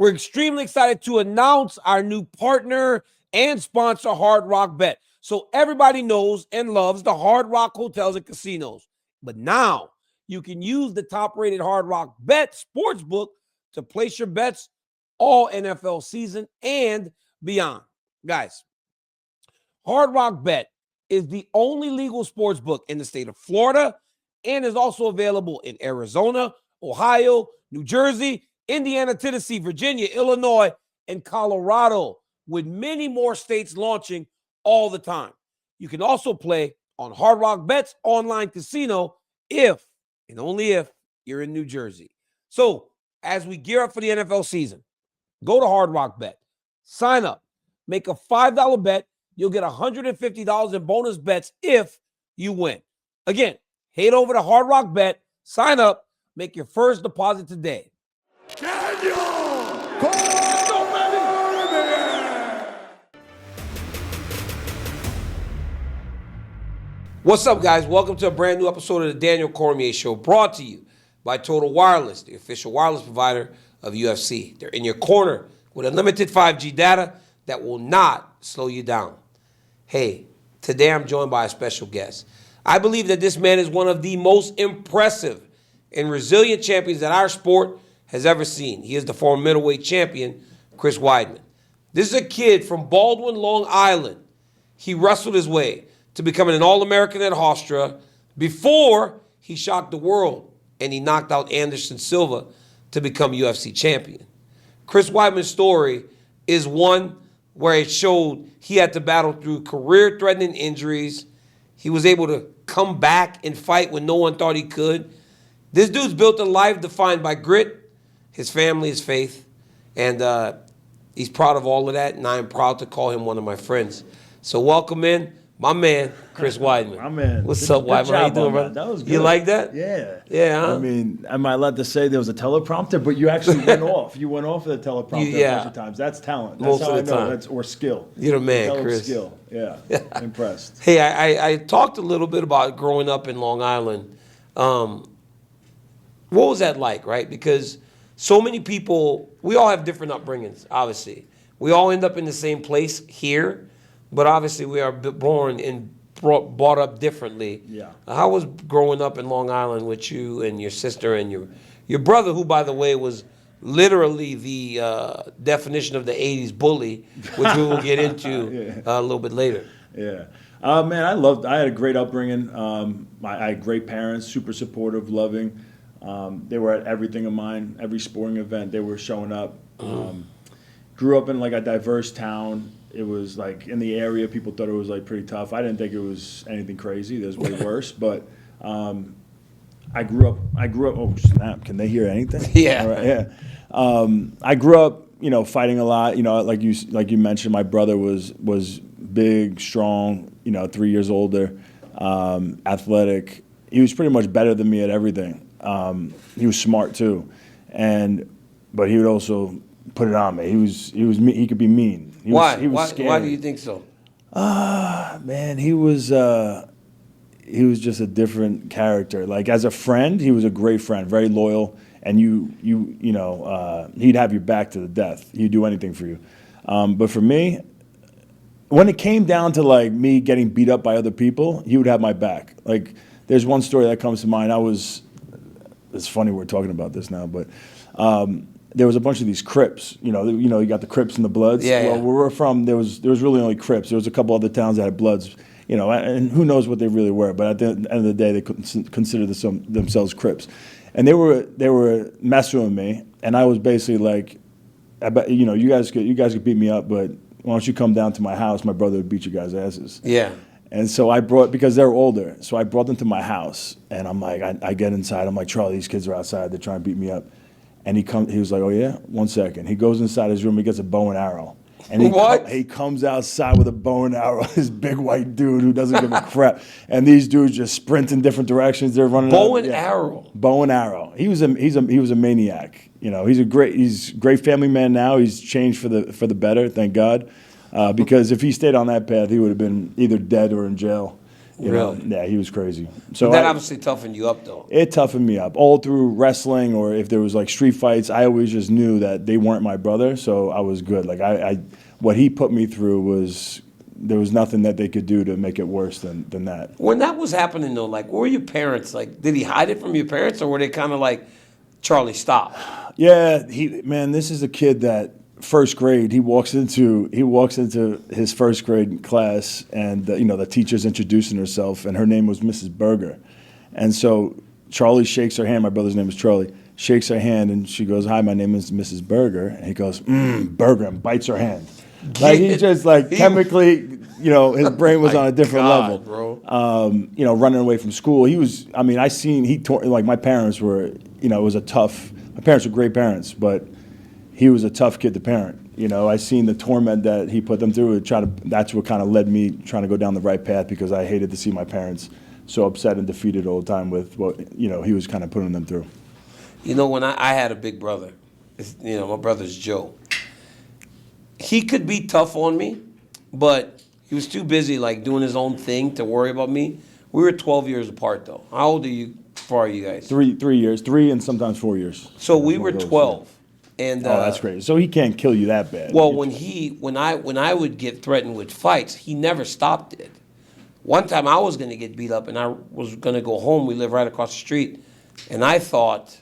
We're extremely excited to announce our new partner and sponsor, Hard Rock Bet. So everybody knows and loves the Hard Rock hotels and casinos. But now you can use the top-rated Hard Rock Bet sportsbook to place your bets all NFL season and beyond. Guys, Hard Rock Bet is the only legal sports book in the state of Florida and is also available in Arizona, Ohio, New Jersey, Indiana, Tennessee, Virginia, Illinois, and Colorado, with many more states launching all the time. You can also play on Hard Rock Bet's online casino if, and only if, you're in New Jersey. So as we gear up for the NFL season, go to Hard Rock Bet, sign up, make a $5 bet. You'll get $150 in bonus bets if you win. Again, head over to Hard Rock Bet, sign up, make your first deposit today. Daniel Cormier! What's up, guys? Welcome to a brand new episode of the Daniel Cormier Show, brought to you by Total Wireless, the official wireless provider of UFC. They're in your corner with unlimited 5G data that will not slow you down. Hey, today I'm joined by a special guest. I believe that this man is one of the most impressive and resilient champions that our sport has ever seen. He is the former middleweight champion, Chris Weidman. This is a kid from Baldwin, Long Island. He wrestled his way to becoming an All-American at Hofstra before he shocked the world and he knocked out Anderson Silva to become UFC champion. Chris Weidman's story is one where it showed he had to battle through career-threatening injuries. He was able to come back and fight when no one thought he could. This dude's built a life defined by grit, his family, his faith, and he's proud of all of that, and I'm proud to call him one of my friends. So welcome in my man, Chris Weidman. My man. What's up, Weidman? How you doing, brother? That was good. You like that? Yeah. Yeah, huh? I mean, am I allowed to say there was a teleprompter? But you actually went off. You went off of the teleprompter a bunch of times. That's talent. That's Most how of the I know. time. That's or skill. You're the man, Tell 'em Chris. Skill. Yeah. Impressed. Hey, I talked a little bit about growing up in Long Island. What was that like, right? Because so many people, we all have different upbringings, obviously. We all end up in the same place here, but obviously we are born and brought up differently. Yeah. How was growing up in Long Island with you and your sister and your brother, who, by the way, was literally the definition of the 80s bully, which we will get into a little bit later. Yeah. Man, I had a great upbringing. I had great parents, super supportive, loving. They were at everything of mine, every sporting event, they were showing up. Grew up in like a diverse town. It was like in the area, people thought it was like pretty tough. I didn't think it was anything crazy. There's way worse, but I grew up. Oh snap! Can they hear anything? Yeah. All right, yeah. I grew up, fighting a lot. Like you mentioned, my brother was big, strong. 3 years older, athletic. He was pretty much better than me at everything. He was smart too, but he would also put it on me. He could be mean. Why? He was scary. Why do you think so? Man, he was just a different character. Like as a friend, he was a great friend, very loyal, and he'd have your back to the death. He'd do anything for you. But for me, when it came down to like me getting beat up by other people, he would have my back. Like there's one story that comes to mind. It's funny we're talking about this now, but there was a bunch of these Crips. You got the Crips and the Bloods. Yeah, well, yeah. where we're from, there was really only Crips. There was a couple other towns that had Bloods. And who knows what they really were. But at the end of the day, they couldn't consider themselves Crips, and they were messing with me. And I was basically like, I bet, you guys could beat me up, but why don't you come down to my house? My brother would beat you guys' asses. Yeah. And so because they're older, so I brought them to my house, and I'm like, I get inside, I'm like, Charlie, these kids are outside, they're trying to beat me up. And he was like, oh yeah? 1 second. He goes inside his room, he gets a bow and arrow. And he comes outside with a bow and arrow, this big white dude who doesn't give a crap. And these dudes just sprint in different directions, they're running Bow and arrow? Bow and arrow. He was a maniac. He's a great family man now. He's changed for the better, thank God. Because if he stayed on that path, he would have been either dead or in jail. You know? Really? Yeah, he was crazy. So That obviously toughened you up, though. it toughened me up. All through wrestling, or if there was like street fights, I always just knew that they weren't my brother, so I was good. Like what he put me through was, there was nothing that they could do to make it worse than that. When that was happening, though, like, what were your parents like? Did he hide it from your parents, or were they kind of like, Charlie, stop? Yeah, this is a kid that first grade, he walks into his first grade class, and the teacher's introducing herself, and her name was Mrs. Berger, and so Charlie shakes her hand. My brother's name is Charlie. Shakes her hand, and she goes, "Hi, my name is Mrs. Berger," and he goes, "Burger," and bites her hand. Like he just chemically, his brain was on a different level, bro. Running away from school. He was. I mean, my parents were. It was a tough. My parents were great parents, but he was a tough kid to parent. I seen the torment that he put them through. That's what kind of led me trying to go down the right path, because I hated to see my parents so upset and defeated all the time with what he was kind of putting them through. When I had a big brother, my brother's Joe. He could be tough on me, but he was too busy like doing his own thing to worry about me. We were 12 years apart, though. How old are you? Far are you guys? 3 years, 3 and sometimes 4 years. So we were 12, and that's great. So he can't kill you that bad. Well, when I would get threatened with fights, he never stopped it. One time I was going to get beat up, and I was going to go home. We live right across the street, and I thought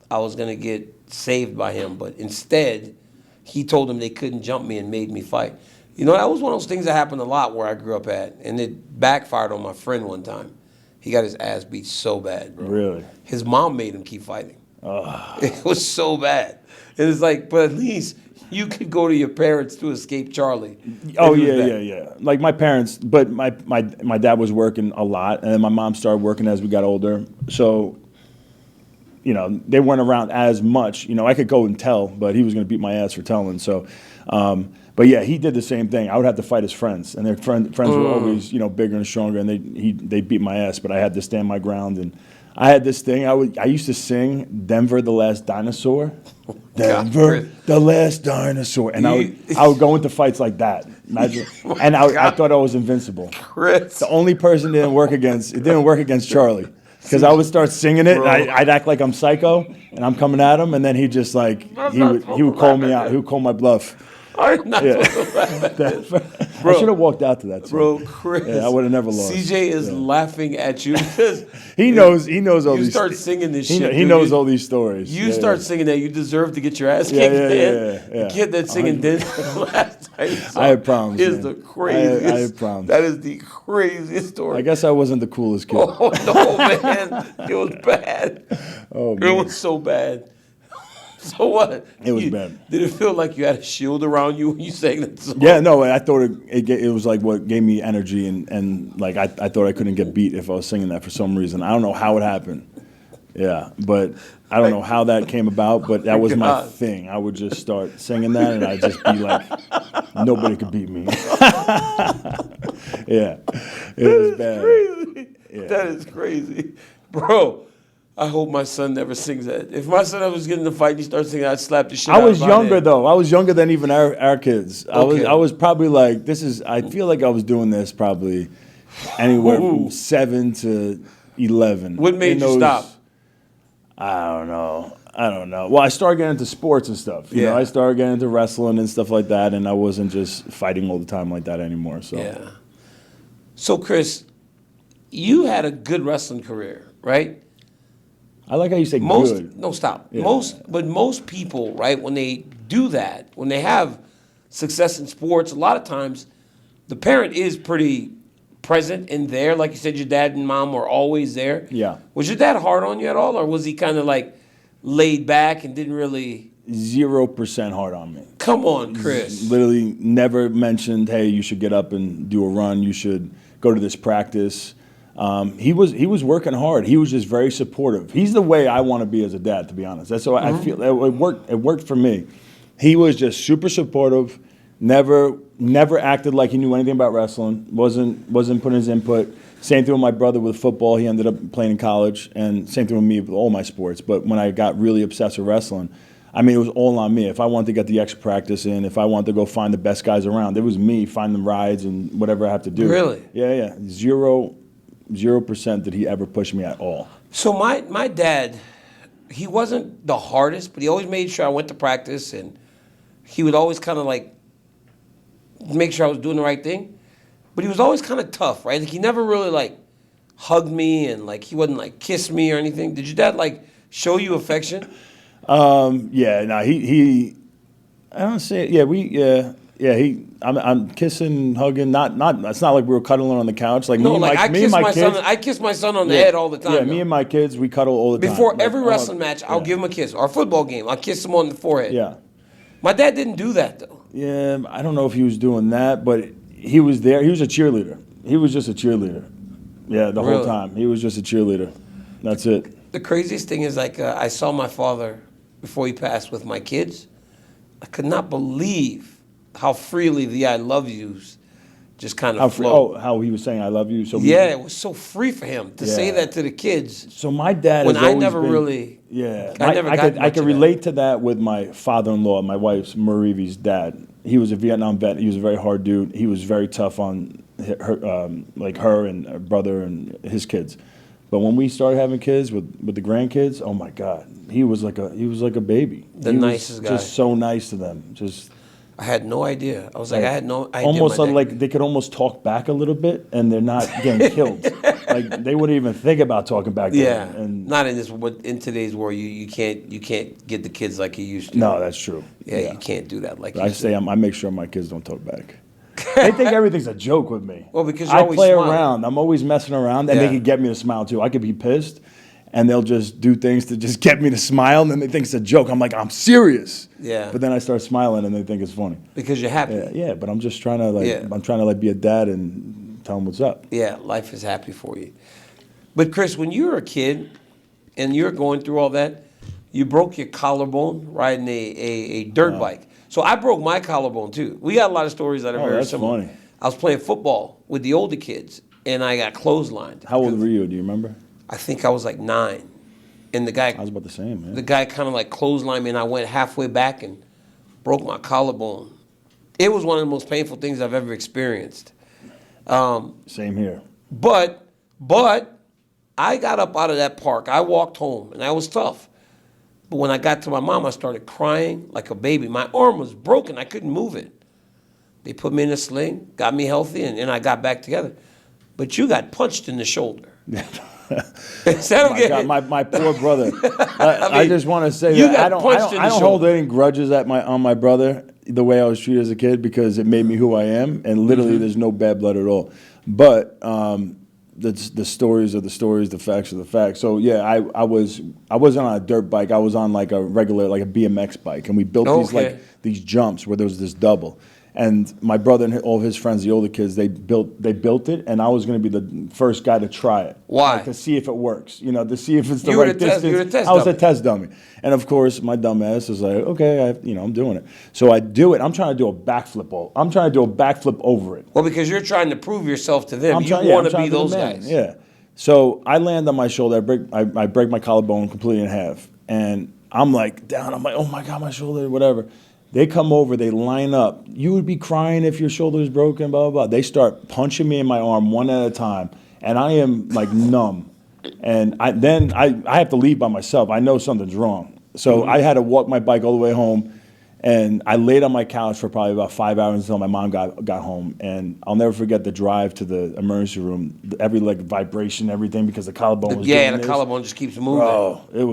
I was going to get saved by him, but instead, he told them they couldn't jump me and made me fight. That was one of those things that happened a lot where I grew up at, and it backfired on my friend one time. He got his ass beat so bad, bro. Really? His mom made him keep fighting. It was so bad. And it's like, but at least you could go to your parents to escape Charlie. Oh, yeah. Like my parents, but my dad was working a lot, and then my mom started working as we got older. So, they weren't around as much. I could go and tell, but he was going to beat my ass for telling. So, but yeah, he did the same thing. I would have to fight his friends, and their friends were always, bigger and stronger, and they beat my ass. But I had to stand my ground, and I had this thing. I used to sing "Denver, the Last Dinosaur," Denver, the Last Dinosaur, and I would go into fights like that. Imagine, and I thought I was invincible. Chris. The only person it didn't work against Charlie. Because I would start singing it, and I'd act like I'm psycho, and I'm coming at him, and then he would call me out. He would call my bluff. I'm not I should have walked out to that song. Bro, Chris. Yeah, I would have never lost. CJ is laughing at you because he knows all these. You start singing this shit. He knows all these stories. You start singing that. You deserve to get your ass kicked, man. Yeah. The kid that's singing this last time. I had problems. Is the craziest. I had problems. That is the craziest story. I guess I wasn't the coolest kid. Oh no, man! It was bad. Oh man, it was so bad. So what? It was bad. Did it feel like you had a shield around you when you sang that song? Yeah, no, I thought it was like what gave me energy, and like I thought I couldn't get beat if I was singing that for some reason. I don't know how it happened. Yeah, but I don't know how that came about, but that was my thing. I would just start singing that, and I'd just be like, nobody could beat me. Yeah, it was bad. Crazy. Yeah. That is crazy. Bro, I hope my son never sings that. If my son ever was getting in a fight and he starts singing, I'd slap the shit out of him. I was younger, though. I was younger than even our kids. Okay. I was probably like, I feel like I was doing this probably anywhere from 7 to 11. What made you stop? I don't know. Well, I started getting into sports and stuff. You know, I started getting into wrestling and stuff like that, and I wasn't just fighting all the time like that anymore. So. Yeah. So, Chris, you had a good wrestling career, right? I like how you say good. No, stop. Yeah. Most people, right, when they do that, when they have success in sports, a lot of times the parent is pretty present and there. Like you said, your dad and mom were always there. Yeah. Was your dad hard on you at all, or was he kind of like laid back and didn't really... 0% hard on me. Come on, Chris. Literally never mentioned, hey, you should get up and do a run. You should go to this practice. He was working hard. He was just very supportive. He's the way I want to be as a dad, to be honest. That's what I feel. It worked for me. He was just super supportive. Never acted like he knew anything about wrestling. Wasn't putting his input. Same thing with my brother with football. He ended up playing in college, and same thing with me with all my sports. But when I got really obsessed with wrestling, I mean, it was all on me. If I wanted to get the extra practice in, if I wanted to go find the best guys around, it was me, find them rides and whatever I have to do. Really? Yeah. Zero 0% did he ever push me at all. So my dad, he wasn't the hardest, but he always made sure I went to practice, and he would always kind of like make sure I was doing the right thing. But he was always kind of tough, right? Like he never really like hugged me, and like he wouldn't like kiss me or anything. Did your dad like show you affection? Yeah, no, he I don't say I'm kissing, hugging, not it's not like we were cuddling on the couch. Like No, me like and my kids, I kiss my son on the head all the time. Yeah, though. me and my kids, we cuddle all the time. Before Like, every wrestling match, I'll give him a kiss. Or a football game, I'll kiss him on the forehead. Yeah. My dad didn't do that though. Yeah, I don't know if he was doing that, but he was there. He was a cheerleader. He was just a cheerleader. Yeah, the whole time. He was just a cheerleader. That's it. The craziest thing is like I saw my father before he passed with my kids. I could not believe how freely the "I love yous" just kind of flowed. How he was saying "I love you." So it was so free for him to say that to the kids. So my dad when has I always never been, really, yeah, I could relate to that with my father-in-law, my wife's Marivi's dad. He was a Vietnam vet. He was a very hard dude. He was very tough on her and her brother and his kids. But when we started having kids with the grandkids, oh my God, he was like a baby. The nicest guy. Just so nice to them. I had no idea. I was like, I had no idea. Almost like they could almost talk back a little bit, and they're not getting killed. Like they wouldn't even think about talking back. Yeah, and not in today's world. You can't get the kids like you used to. No, that's true. Yeah, you can't do that like. I make sure my kids don't talk back. They think everything's a joke with me. Well, because you're I always play smiling. around. I'm always messing around, and they can get me to smile too. I could be pissed, and they'll just do things to just get me to smile, and then they think it's a joke. I'm like, I'm serious. Yeah. But then I start smiling, and they think it's funny. Because you're happy. Yeah. But I'm just trying to be a dad and tell them what's up. Yeah, life is happy for you. But Chris, when you were a kid, and you were going through all that, you broke your collarbone riding a dirt bike. So I broke my collarbone too. We got a lot of stories that are very similar. Funny. I was playing football with the older kids, and I got clotheslined. How old were you? Do you remember? I think I was like 9. And the guy... I was about the same, man. The guy kind of like clotheslined me, and I went halfway back and broke my collarbone. It was one of the most painful things I've ever experienced. Same here. But I got up out of that park. I walked home, and that was tough. But when I got to my mom, I started crying like a baby. My arm was broken. I couldn't move it. They put me in a sling, got me healthy, and I got back together. But you got punched in the shoulder. My poor brother. I just want to say that I don't hold any grudges on my brother the way I was treated as a kid, because it made me who I am, and literally there's no bad blood at all. But the stories are the stories, the facts are the facts. So yeah, I wasn't on a dirt bike. I was on like a regular, like a BMX bike, and we built these jumps where there was this double. And my brother and all of his friends, the older kids, they built it, and I was going to be the first guy to try it. Why? Like, to see if it works, to see if it's the right distance. I was a test dummy. And of course, my dumb ass was like, okay, I'm doing it. So I do it. I'm trying to do a backflip. I'm trying to do a backflip over it. Well, because you're trying to prove yourself to them. You want to be those guys. Yeah. So I land on my shoulder. I break my collarbone completely in half. And I'm like down. I'm like, oh my God, my shoulder, whatever. They come over, they line up. You would be crying if your shoulder is broken, blah, blah, blah. They start punching me in my arm one at a time, and I am like numb. And I have to leave by myself. I know something's wrong. So I had to walk my bike all the way home, and I laid on my couch for probably about 5 hours until my mom got home. And I'll never forget the drive to the emergency room, every vibration, everything, because the collarbone was the collarbone just keeps moving. Bro, that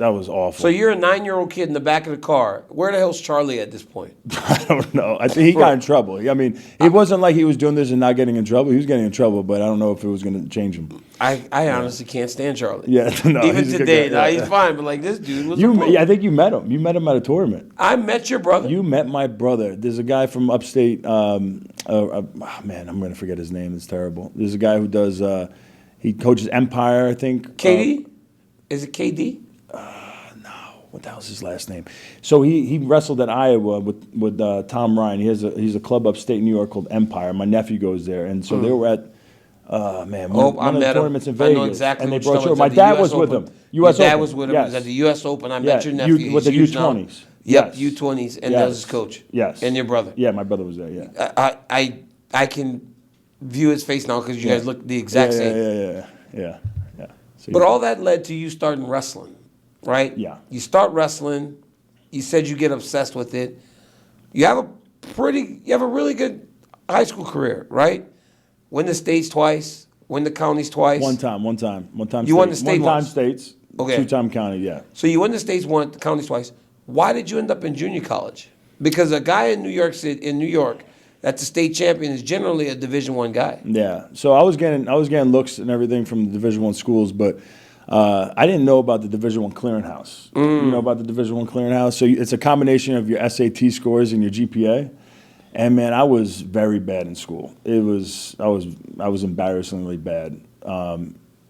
was awful. So you're a 9-year-old kid in the back of the car. Where the hell's Charlie at this point? I don't know. I think he got in trouble. I mean, it wasn't like he was doing this and not getting in trouble. He was getting in trouble, but I don't know if it was going to change him. I honestly can't stand Charlie. Yeah, no, even today, he's fine. But like this dude was. I think you met him. You met him at a tournament. I met your brother. You met my brother. There's a guy from upstate. Man, I'm going to forget his name. It's terrible. There's a guy who does. He coaches Empire, I think. KD? Is it KD? No. What the hell's his last name? So he wrestled at Iowa with Tom Ryan. He's a club upstate New York called Empire. My nephew goes there, and so they were at. One of the tournaments in Vegas. I know exactly. And they brought you. My dad was with him. Your dad was with him. He was at the U.S. Open. I met your nephew. With the U20s. Yep, U20s, and that was his coach. Yes. And your brother. Yeah, my brother was there. Yeah. I can view his face now because you guys look the exact same. Yeah. So But all that led to you starting wrestling, right? Yeah. You start wrestling. You said you get obsessed with it. You have a really good high school career, right? Win the states twice, win the counties twice. One time. You won the state one time once. states, Okay. 2-time county, yeah. So you win the states, won the counties twice. Why did you end up in junior college? Because a guy in New York, that's a state champion is generally a Division I guy. Yeah. So I was getting looks and everything from the Division I schools, but I didn't know about the Division I clearinghouse. You know about the Division I clearinghouse? So it's a combination of your SAT scores and your GPA. And man, I was very bad in school. I was embarrassingly bad.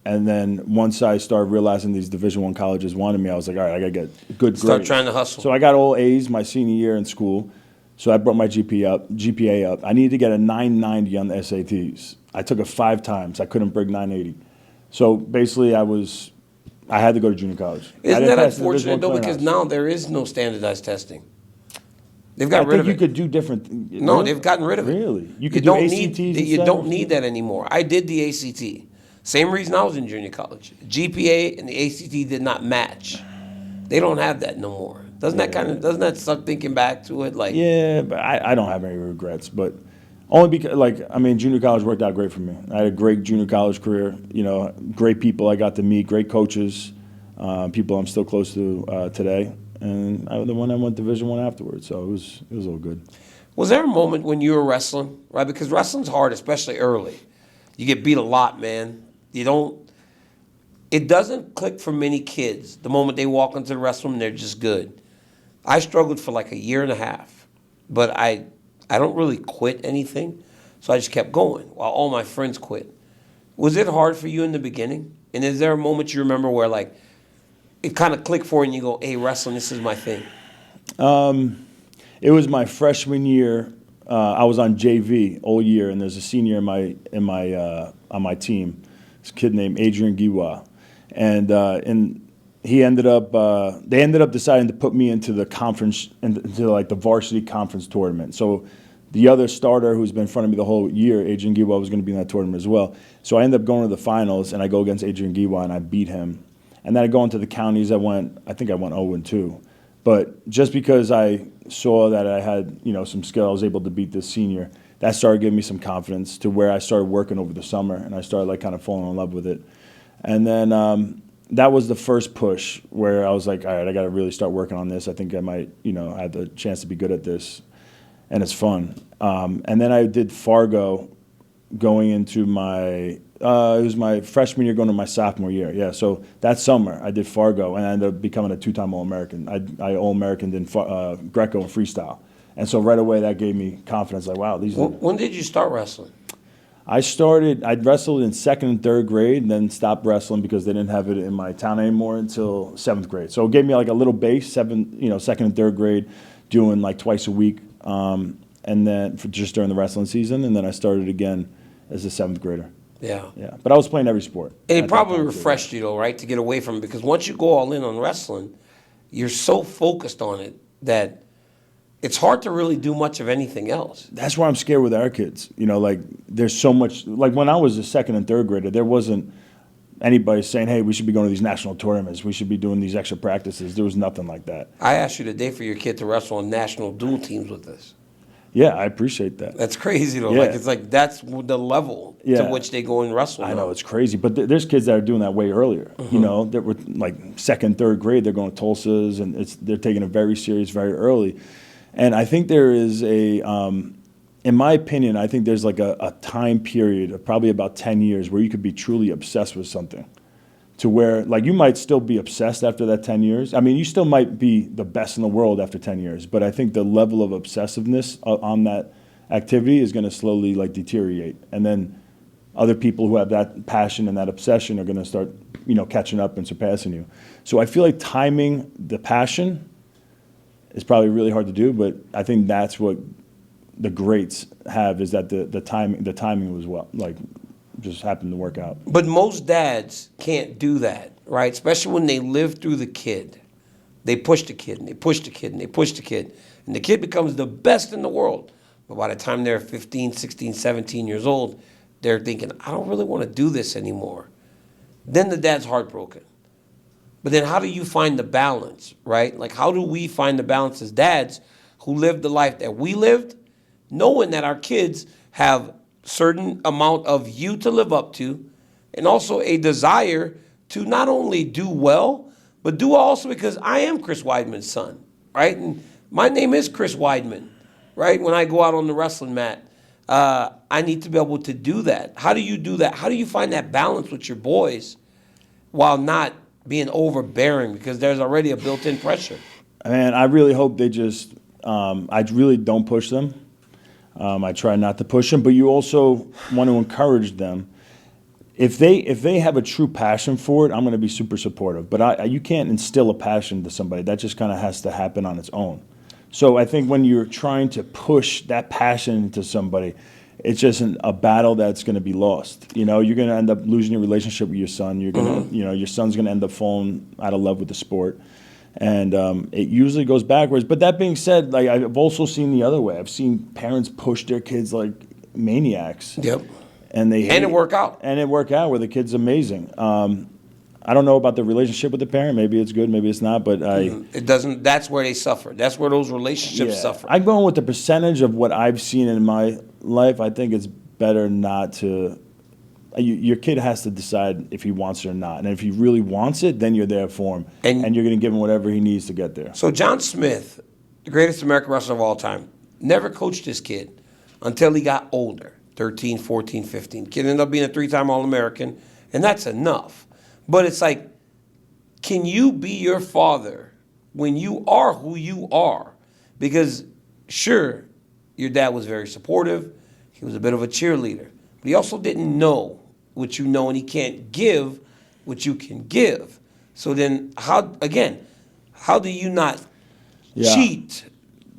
And then once I started realizing these Division I colleges wanted me, I was like, all right, I got to get good grades. Start trying to hustle. So I got all A's my senior year in school. So I brought my GPA up. I needed to get a 990 on the SATs. I took it 5 times. I couldn't break 980. So basically, I had to go to junior college. Isn't that unfortunate, though, because now there is no standardized testing? They've got rid of it. I think you could do different. No, they've gotten rid of it. Really? You could do ACTs You don't need that anymore. I did the ACT. Same reason I was in junior college. GPA and the ACT did not match. They don't have that no more. Doesn't that start thinking back to it? Like, yeah, but I don't have any regrets. But only because, junior college worked out great for me. I had a great junior college career. You know, great people I got to meet, great coaches, people I'm still close to today. And I was the one that went Division I afterwards, so it was all good. Was there a moment when you were wrestling, right? Because wrestling's hard, especially early. You get beat a lot, man. It doesn't click for many kids the moment they walk into the wrestling room, they're just good. I struggled for like a year and a half, but I don't really quit anything, so I just kept going while all my friends quit. Was it hard for you in the beginning? And is there a moment you remember where like it kind of clicked for you and you go, hey, wrestling, this is my thing? It was my freshman year. I was on JV all year, and there's a senior on my team. This kid named Adrian Giwa, and he ended up. They ended up deciding to put me into the conference, into like the varsity conference tournament. So the other starter who's been in front of me the whole year, Adrian Giwa, was going to be in that tournament as well. So I ended up going to the finals, and I go against Adrian Giwa, and I beat him. And then I go into the counties. I think I went 0-2. But just because I saw that I had, some skill, I was able to beat this senior. That started giving me some confidence to where I started working over the summer, and I started like kind of falling in love with it. And then that was the first push where I was like, all right, I got to really start working on this. I think I might, have the chance to be good at this, and it's fun. And then I did Fargo going into it was my freshman year going to my sophomore year. Yeah, so that summer I did Fargo, and I ended up becoming a 2-time All-American. I All-Americaned in Greco and freestyle. And so right away that gave me confidence, like, wow, these are... When did you start wrestling? I'd wrestled in 2nd and 3rd grade, and then stopped wrestling because they didn't have it in my town anymore until 7th grade. So it gave me like a little base, 2nd and 3rd grade, doing like twice a week, and then just during the wrestling season, and then I started again as a 7th grader. Yeah. But I was playing every sport. And it probably refreshed you, though, right, to get away from it? Because once you go all in on wrestling, you're so focused on it that it's hard to really do much of anything else. That's why I'm scared with our kids. There's so much. Like when I was a 2nd and 3rd grader, there wasn't anybody saying, hey, we should be going to these national tournaments. We should be doing these extra practices. There was nothing like that. I asked you today for your kid to wrestle on national dual teams with us. Yeah, I appreciate that. That's crazy, though. Yeah. It's like that's the level to which they go and wrestle. I know, it's crazy. But there's kids that are doing that way earlier. Mm-hmm. That were like 2nd, 3rd grade. They're going to Tulsa's, and they're taking it very serious very early. And I think there is in my opinion, I think there's like a time period of probably about 10 years where you could be truly obsessed with something. To where, like, you might still be obsessed after that 10 years. I mean, you still might be the best in the world after 10 years, but I think the level of obsessiveness on that activity is going to slowly, like, deteriorate. And then other people who have that passion and that obsession are going to start, catching up and surpassing you. So I feel like timing the passion is probably really hard to do, but I think that's what the greats have, is that the timing was just happened to work out. But most dads can't do that, right? Especially when they live through the kid. They push the kid, and they push the kid, and they push the kid. And the kid becomes the best in the world. But by the time they're 15, 16, 17 years old, they're thinking, I don't really want to do this anymore. Then the dad's heartbroken. But then how do you find the balance, right? Like, how do we find the balance as dads who live the life that we lived, knowing that our kids have certain amount of you to live up to, and also a desire to not only do well, but do also because I am Chris Weidman's son, right? And my name is Chris Weidman, right? When I go out on the wrestling mat, I need to be able to do that. How do you do that? How do you find that balance with your boys while not being overbearing, because there's already a built-in pressure? Man, I really hope they just, I really don't push them. I try not to push them, but you also want to encourage them. If they have a true passion for it, I'm going to be super supportive. But you can't instill a passion to somebody. That just kind of has to happen on its own. So I think when you're trying to push that passion into somebody, it's just a battle that's going to be lost. You know, you're going to end up losing your relationship with your son. You're going to, your son's going to end up falling out of love with the sport. And it usually goes backwards. But that being said, like, I've also seen the other way. I've seen parents push their kids like maniacs. Yep. And it work out. And it work out where the kid's amazing. I don't know about the relationship with the parent. Maybe it's good, maybe it's not. But it doesn't. That's where they suffer. That's where those relationships suffer. I'm going with the percentage of what I've seen in my life. I think it's better not to. Your kid has to decide if he wants it or not. And if he really wants it, then you're there for him. And you're going to give him whatever he needs to get there. So John Smith, the greatest American wrestler of all time, never coached his kid until he got older, 13, 14, 15. Kid ended up being a 3-time All-American, and that's enough. But it's like, can you be your father when you are who you are? Because, sure, your dad was very supportive. He was a bit of a cheerleader. But he also didn't know what you know, and he can't give what you can give. So then, how do you not cheat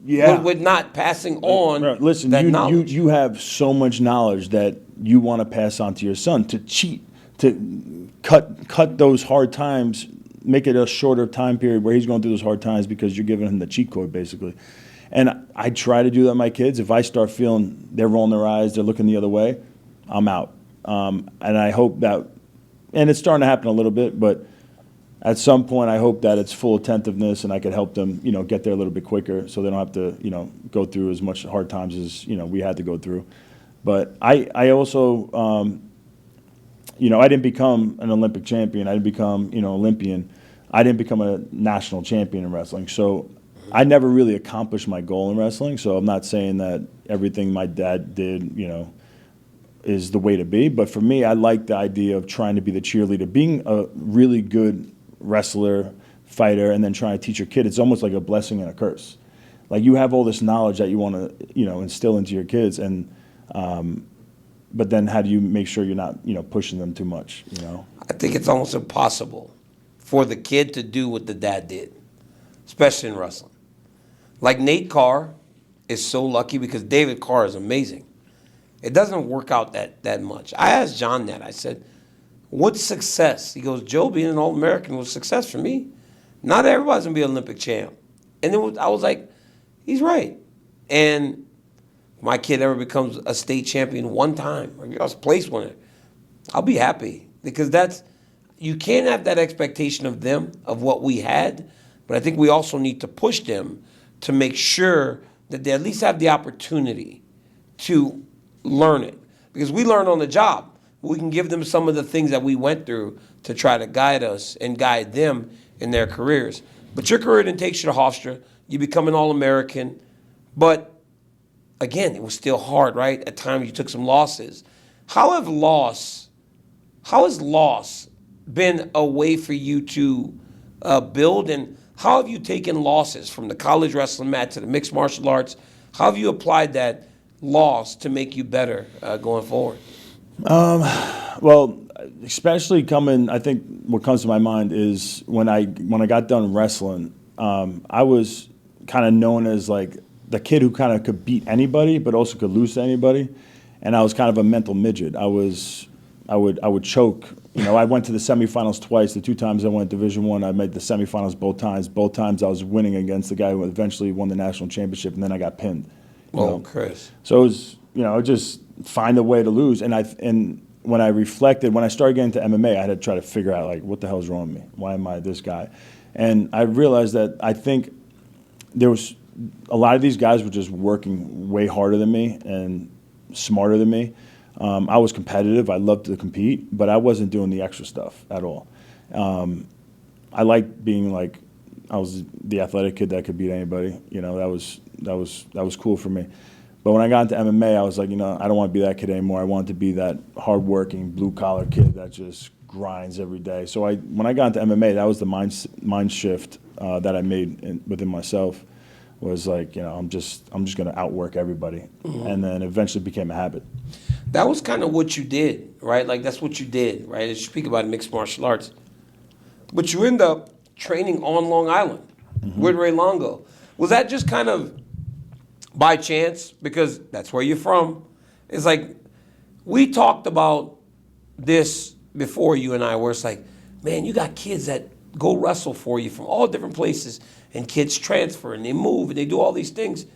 with not passing on Listen, that knowledge? You have so much knowledge that you want to pass on to your son. To cheat, to cut those hard times, make it a shorter time period where he's going through those hard times because you're giving him the cheat code, basically. And I try to do that with my kids. If I start feeling they're rolling their eyes, they're looking the other way, I'm out. And I hope that, and it's starting to happen a little bit, but at some point I hope that it's full attentiveness and I could help them, get there a little bit quicker so they don't have to, go through as much hard times as, we had to go through. But I also, I didn't become an Olympic champion. I didn't become, Olympian. I didn't become a national champion in wrestling. So I never really accomplished my goal in wrestling. So I'm not saying that everything my dad did, is the way to be. But for me, I like the idea of trying to be the cheerleader, being a really good wrestler, fighter, and then trying to teach your kid. It's almost like a blessing and a curse. Like, you have all this knowledge that you want to, instill into your kids, and but then how do you make sure you're not, pushing them too much, I think it's almost impossible for the kid to do what the dad did, especially in wrestling. Like, Nate Carr is so lucky because David Carr is amazing. It doesn't work out that much. I asked John that. I said, what's success? He goes, Joe, being an All-American was success for me. Not everybody's going to be an Olympic champ. And I was like, he's right. And if my kid ever becomes a state champion one time, or a place winner, I'll be happy. Because you can't have that expectation of them, of what we had, but I think we also need to push them to make sure that they at least have the opportunity to learn it. Because we learn on the job. We can give them some of the things that we went through to try to guide us and guide them in their careers. But your career then takes you to Hofstra. You become an All-American. But, again, it was still hard, right? At times you took some losses. How has loss been a way for you to build? And how have you taken losses from the college wrestling mat to the mixed martial arts? How have you applied that loss to make you better going forward? Well, especially I think what comes to my mind is when I got done wrestling, I was kind of known as like the kid who kind of could beat anybody, but also could lose to anybody. And I was kind of a mental midget. I would choke. I went to the semifinals twice. The 2 times I went Division I made the semifinals both times. Both times I was winning against the guy who eventually won the national championship, and then I got pinned. Chris. So it was just find a way to lose. And when I reflected, when I started getting to MMA, I had to try to figure out, like, what the hell's wrong with me? Why am I this guy? And I realized that I think there was a lot of these guys were just working way harder than me and smarter than me. I was competitive. I loved to compete, but I wasn't doing the extra stuff at all. I liked being like, I was the athletic kid that could beat anybody. That was cool for me. But when I got into MMA, I was like, I don't want to be that kid anymore. I want to be that hardworking, blue-collar kid that just grinds every day. So when I got into MMA, that was the mind shift that I made within myself. Was like, I'm just going to outwork everybody, and then eventually became a habit. That was kind of what you did, right? Like, that's what you did, right? As you speak about mixed martial arts. But you end up training on Long Island with Ray Longo. Was that just kind of by chance? Because that's where you're from. It's like, we talked about this before, you and I, where it's like, man, you got kids that go wrestle for you from all different places, and kids transfer and they move and they do all these things.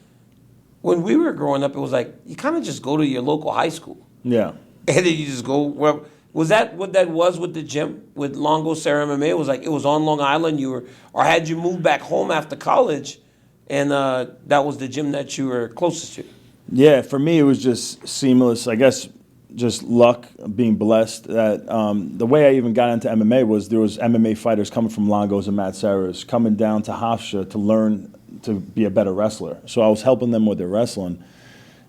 When we were growing up, it was like, you kind of just go to your local high school. Yeah. And then you just go wherever. Was that what that was with the gym, with Longo Serra MMA? It was like, it was on Long Island, or had you moved back home after college, and that was the gym that you were closest to? Yeah, for me, it was just seamless. I guess just luck, being blessed. That the way I even got into MMA was there was MMA fighters coming from Longo's and Matt Serra's coming down to Hofstra to learn to be a better wrestler. So I was helping them with their wrestling.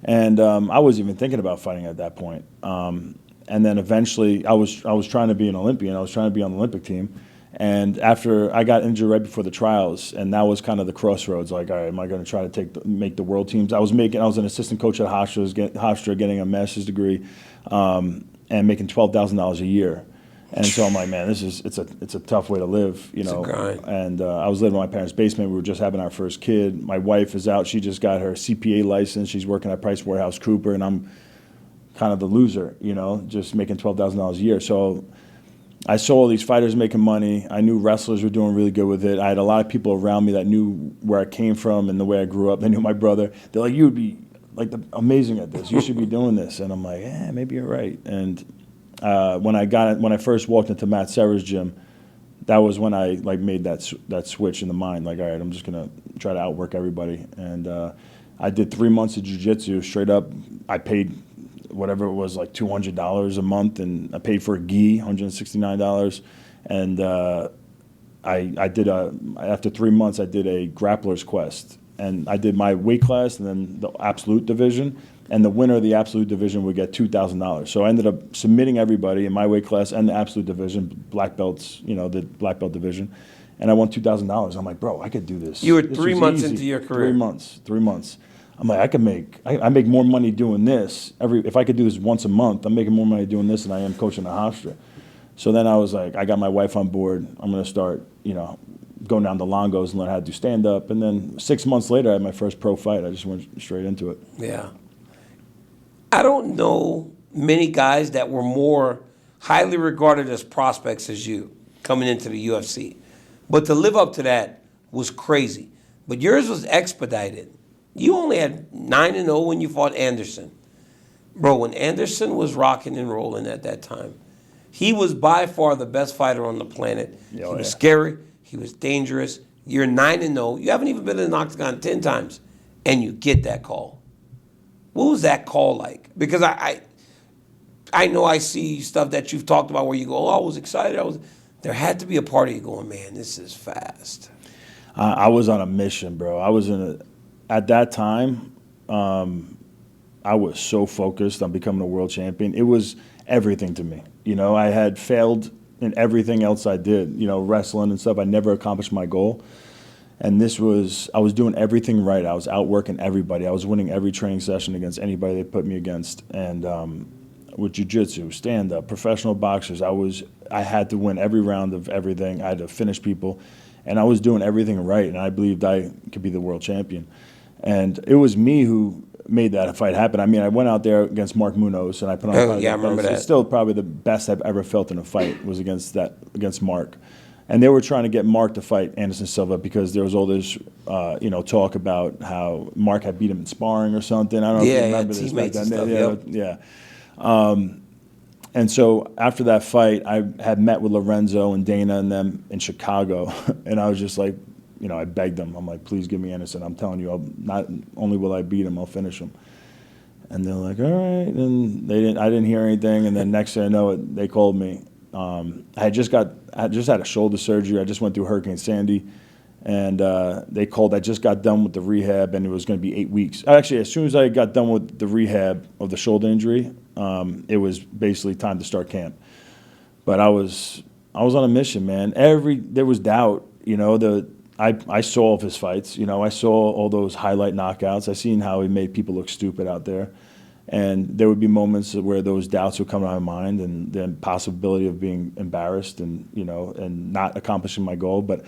And I wasn't even thinking about fighting at that point. And then eventually I was trying to be an Olympian. I was trying to be on the Olympic team. And after I got injured right before the trials, and that was kind of the crossroads. Like, all right, am I going to try to make the world teams? I was an assistant coach at Hofstra, getting a master's degree, and making $12,000 a year. And so I'm like, man, it's a tough way to live, It's a grind. And I was living in my parents' basement. We were just having our first kid. My wife is out. She just got her CPA license. She's working at Price Waterhouse Cooper, and I'm kind of the loser, just making $12,000 a year. So I saw all these fighters making money. I knew wrestlers were doing really good with it. I had a lot of people around me that knew where I came from and the way I grew up. They knew my brother. They're like, you would be amazing at this. You should be doing this. And I'm like, maybe you're right. And when I first walked into Matt Serra's gym, that was when I made that switch in the mind. Like, all right, I'm just gonna try to outwork everybody. And I did 3 months of jiu-jitsu straight up. I paid whatever it was, like $200 a month, and I paid for a gi, $169. And I did after 3 months, I did a grappler's quest, and I did my weight class and then the absolute division. And the winner of the absolute division would get $2,000. So I ended up submitting everybody in my weight class and the absolute division, black belts, the black belt division, and I won $2,000. I'm like, bro, I could do this. You were This 3 was months easy. into your career. 3 months. I'm like, I make more money doing this. If I could do this once a month, I'm making more money doing this than I am coaching at Hofstra. So then I was like, I got my wife on board. I'm going to start, going down to Longo's and learn how to do stand-up. And then 6 months later, I had my first pro fight. I just went straight into it. Yeah. I don't know many guys that were more highly regarded as prospects as you coming into the UFC. But to live up to that was crazy. But yours was expedited. You only had 9-0 when you fought Anderson. Bro, when Anderson was rocking and rolling at that time, he was by far the best fighter on the planet. He was scary. He was dangerous. You're 9-0. You haven't even been in an octagon 10 times, and you get that call. What was that call like? Because I know I see stuff that you've talked about where you go, oh, I was excited. There had to be a part of you going, man, this is fast. I was on a mission, bro. At that time, I was so focused on becoming a world champion. It was everything to me. I had failed in everything else I did, wrestling and stuff. I never accomplished my goal. And I was doing everything right. I was outworking everybody. I was winning every training session against anybody they put me against. And with jiu-jitsu, stand-up, professional boxers, I had to win every round of everything. I had to finish people. And I was doing everything right. And I believed I could be the world champion. And it was me who made that fight happen. I mean, I went out there against Mark Munoz, and I put on. I remember that. It's still probably the best I've ever felt in a fight was against Mark. And they were trying to get Mark to fight Anderson Silva because there was all this, talk about how Mark had beat him in sparring or something. I don't know if you remember this back then. Stuff, yeah. And so after that fight, I had met with Lorenzo and Dana and them in Chicago, and I was just like, I begged them. I'm like, please give me Anderson. I'm telling you, not only will I beat him, I'll finish him. And they're like, all right. And I didn't hear anything. And then next thing I know, they called me. I just had a shoulder surgery. I just went through Hurricane Sandy, and they called. I just got done with the rehab, and it was going to be 8 weeks. Actually, as soon as I got done with the rehab of the shoulder injury, it was basically time to start camp. But I was on a mission, man. There was doubt. I saw all of his fights. I saw all those highlight knockouts. I seen how he made people look stupid out there. And there would be moments where those doubts would come to my mind, and the possibility of being embarrassed and and not accomplishing my goal. But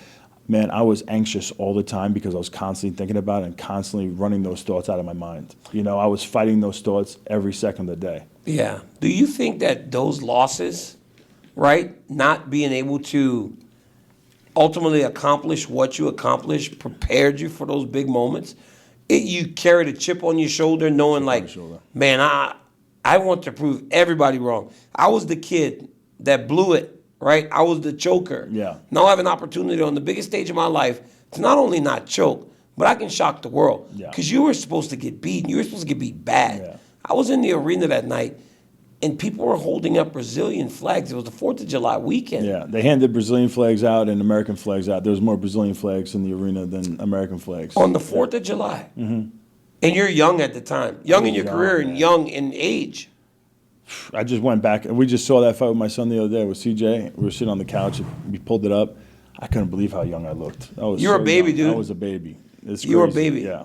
man, I was anxious all the time because I was constantly thinking about it and constantly running those thoughts out of my mind. I was fighting those thoughts every second of the day. Yeah. Do you think that those losses, right, not being able to ultimately accomplish what you accomplished, prepared you for those big moments? You carried a chip on your shoulder knowing man, I want to prove everybody wrong. I was the kid that blew it, right? I was the choker. Yeah. Now I have an opportunity on the biggest stage of my life to not only not choke, but I can shock the world. Yeah. Because you were supposed to get beaten. You were supposed to get beat bad. Yeah. I was in the arena that night, and people were holding up Brazilian flags. It was the 4th of July weekend. Yeah, they handed Brazilian flags out and American flags out. There was more Brazilian flags in the arena than American flags. On the 4th of July. Mm-hmm. And you're young at the time. Young in your career and young in age. I just went back, and we just saw that fight with my son the other day with CJ. We were sitting on the couch. We pulled it up. I couldn't believe how young I looked. You were a baby, dude. I was a baby. It's you were a crazy. baby. Yeah.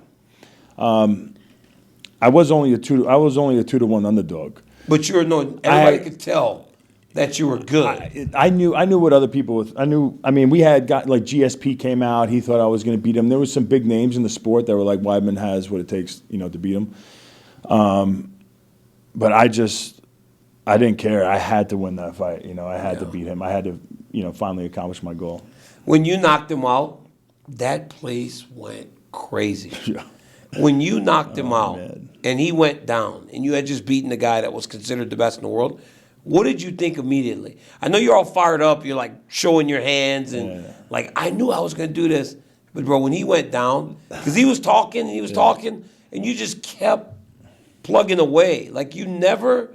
I was only a 2-1 underdog. But everybody could tell that you were good. I knew what other people with. We had got like GSP came out. He thought I was going to beat him. There was some big names in the sport that were like, Weidman has what it takes, to beat him. But I didn't care. I had to win that fight. I had to beat him. I had to, finally accomplish my goal. When you knocked him out, that place went crazy. Yeah. When you knocked him out, man. And he went down, and you had just beaten the guy that was considered the best in the world, what did you think immediately? I know you're all fired up. You're like showing your hands and like, I knew I was going to do this. But bro, when he went down, because he was talking and he was talking, and you just kept plugging away. Like you never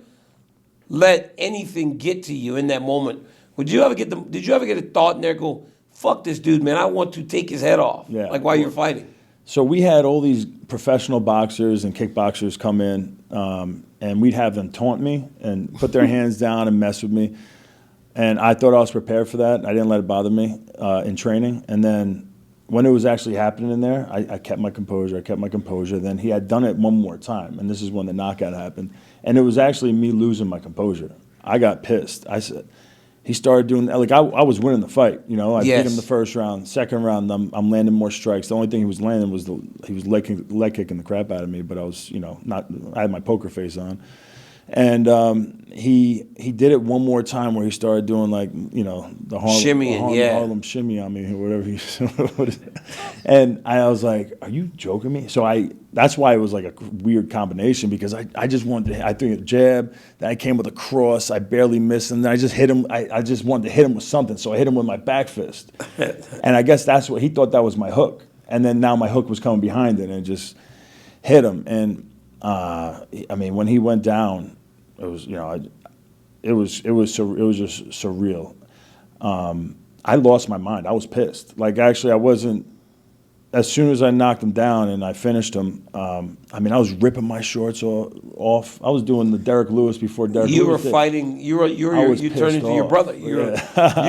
let anything get to you in that moment. Did you ever get a thought in there go, fuck this dude, man, I want to take his head off. Yeah. Like while you're fighting. So we had all these professional boxers and kickboxers come in, and we'd have them taunt me and put their hands down and mess with me. And I thought I was prepared for that. I didn't let it bother me in training. And then when it was actually happening in there, I kept my composure. Then he had done it one more time, and this is when the knockout happened. And it was actually me losing my composure. I got pissed. I said, he started doing, like, I was winning the fight. I beat him the first round. Second round, I'm landing more strikes. The only thing he was landing was he was leg kicking the crap out of me, but I was, I had my poker face on. And he did it one more time where he started doing like, the Harlem shimmy on me or whatever he said. And I was like, are you joking me? So that's why it was like a weird combination, because I just wanted to, I threw a jab, then I came with a cross, I barely missed, and then I just hit him. I just wanted to hit him with something, so I hit him with my back fist. And I guess that's what he thought that was my hook. And then now my hook was coming behind it and just hit him. And when he went down, it was, it was just surreal. I lost my mind. I was pissed. Like, actually, I wasn't. As soon as I knocked him down and I finished him, I was ripping my shorts off. I was doing the Derek Lewis before Derek Lewis. You were fighting. You turned into your brother. You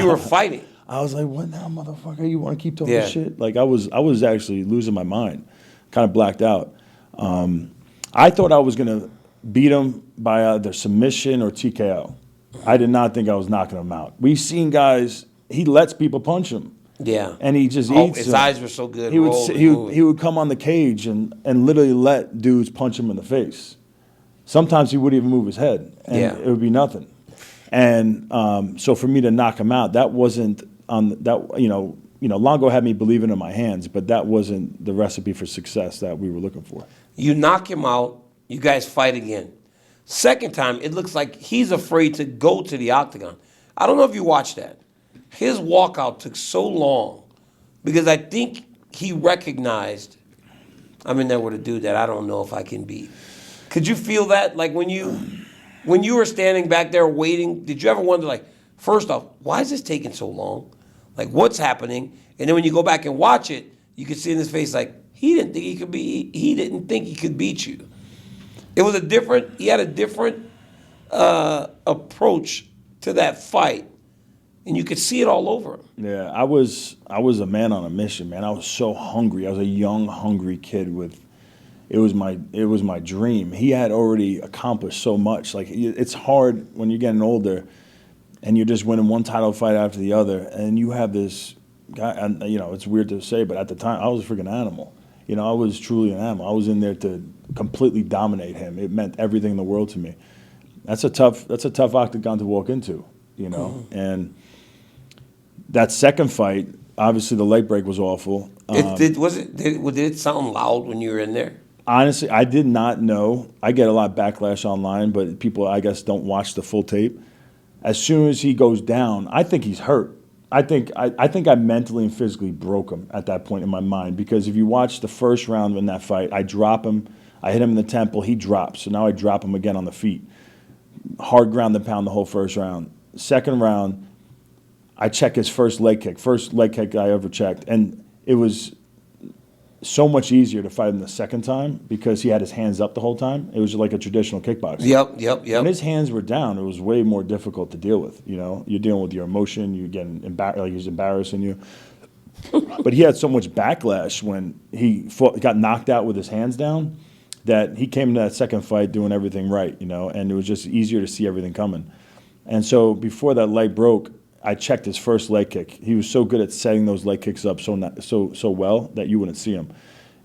were fighting. I was like, what now, motherfucker? You want to keep talking shit? Like, I was actually losing my mind, kind of blacked out. I thought I was gonna beat him by either submission or TKO. I did not think I was knocking him out. We've seen guys, he lets people punch him. Yeah. And he just eats his them. eyes were so good. He would come on the cage and literally let dudes punch him in the face. Sometimes he wouldn't even move his head, and it would be nothing. And so for me to knock him out, that wasn't on that. Longo had me believing in my hands, but that wasn't the recipe for success that we were looking for. You knock him out. You guys fight again. Second time, it looks like he's afraid to go to the octagon. I don't know if you watched that. His walkout took so long because I think he recognized I'm in there with a dude that I don't know if I can beat. Could you feel that? Like when you were standing back there waiting, did you ever wonder, like, first off, why is this taking so long? Like, what's happening? And then when you go back and watch it, you can see in his face, like, he didn't think he could beat you. He had a different approach to that fight. And you could see it all over him. Yeah, I was a man on a mission, man. I was so hungry. I was a young, hungry kid it was my dream. He had already accomplished so much. Like, it's hard when you're getting older and you're just winning one title fight after the other, and you have this guy, and it's weird to say, but at the time I was a freaking animal. I was truly an animal. I was in there to completely dominate him. It meant everything in the world to me. That's a tough octagon to walk into, Mm-hmm. And that second fight, obviously the leg break was awful. Did it sound loud when you were in there? Honestly, I did not know. I get a lot of backlash online, but people, I guess, don't watch the full tape. As soon as he goes down, I think he's hurt. I think I mentally and physically broke him at that point in my mind, because if you watch the first round in that fight, I drop him, I hit him in the temple, he drops. So now I drop him again on the feet. Hard ground and pound the whole first round. Second round, I check his first leg kick I ever checked, and it was so much easier to fight him the second time because he had his hands up the whole time. It was like a traditional kickboxer. Yep. When his hands were down, it was way more difficult to deal with. You're dealing with your emotion. You're getting like he's embarrassing you. But he had so much backlash when he got knocked out with his hands down that he came to that second fight doing everything right. And it was just easier to see everything coming. And so before that leg broke, I checked his first leg kick. He was so good at setting those leg kicks up so well that you wouldn't see him.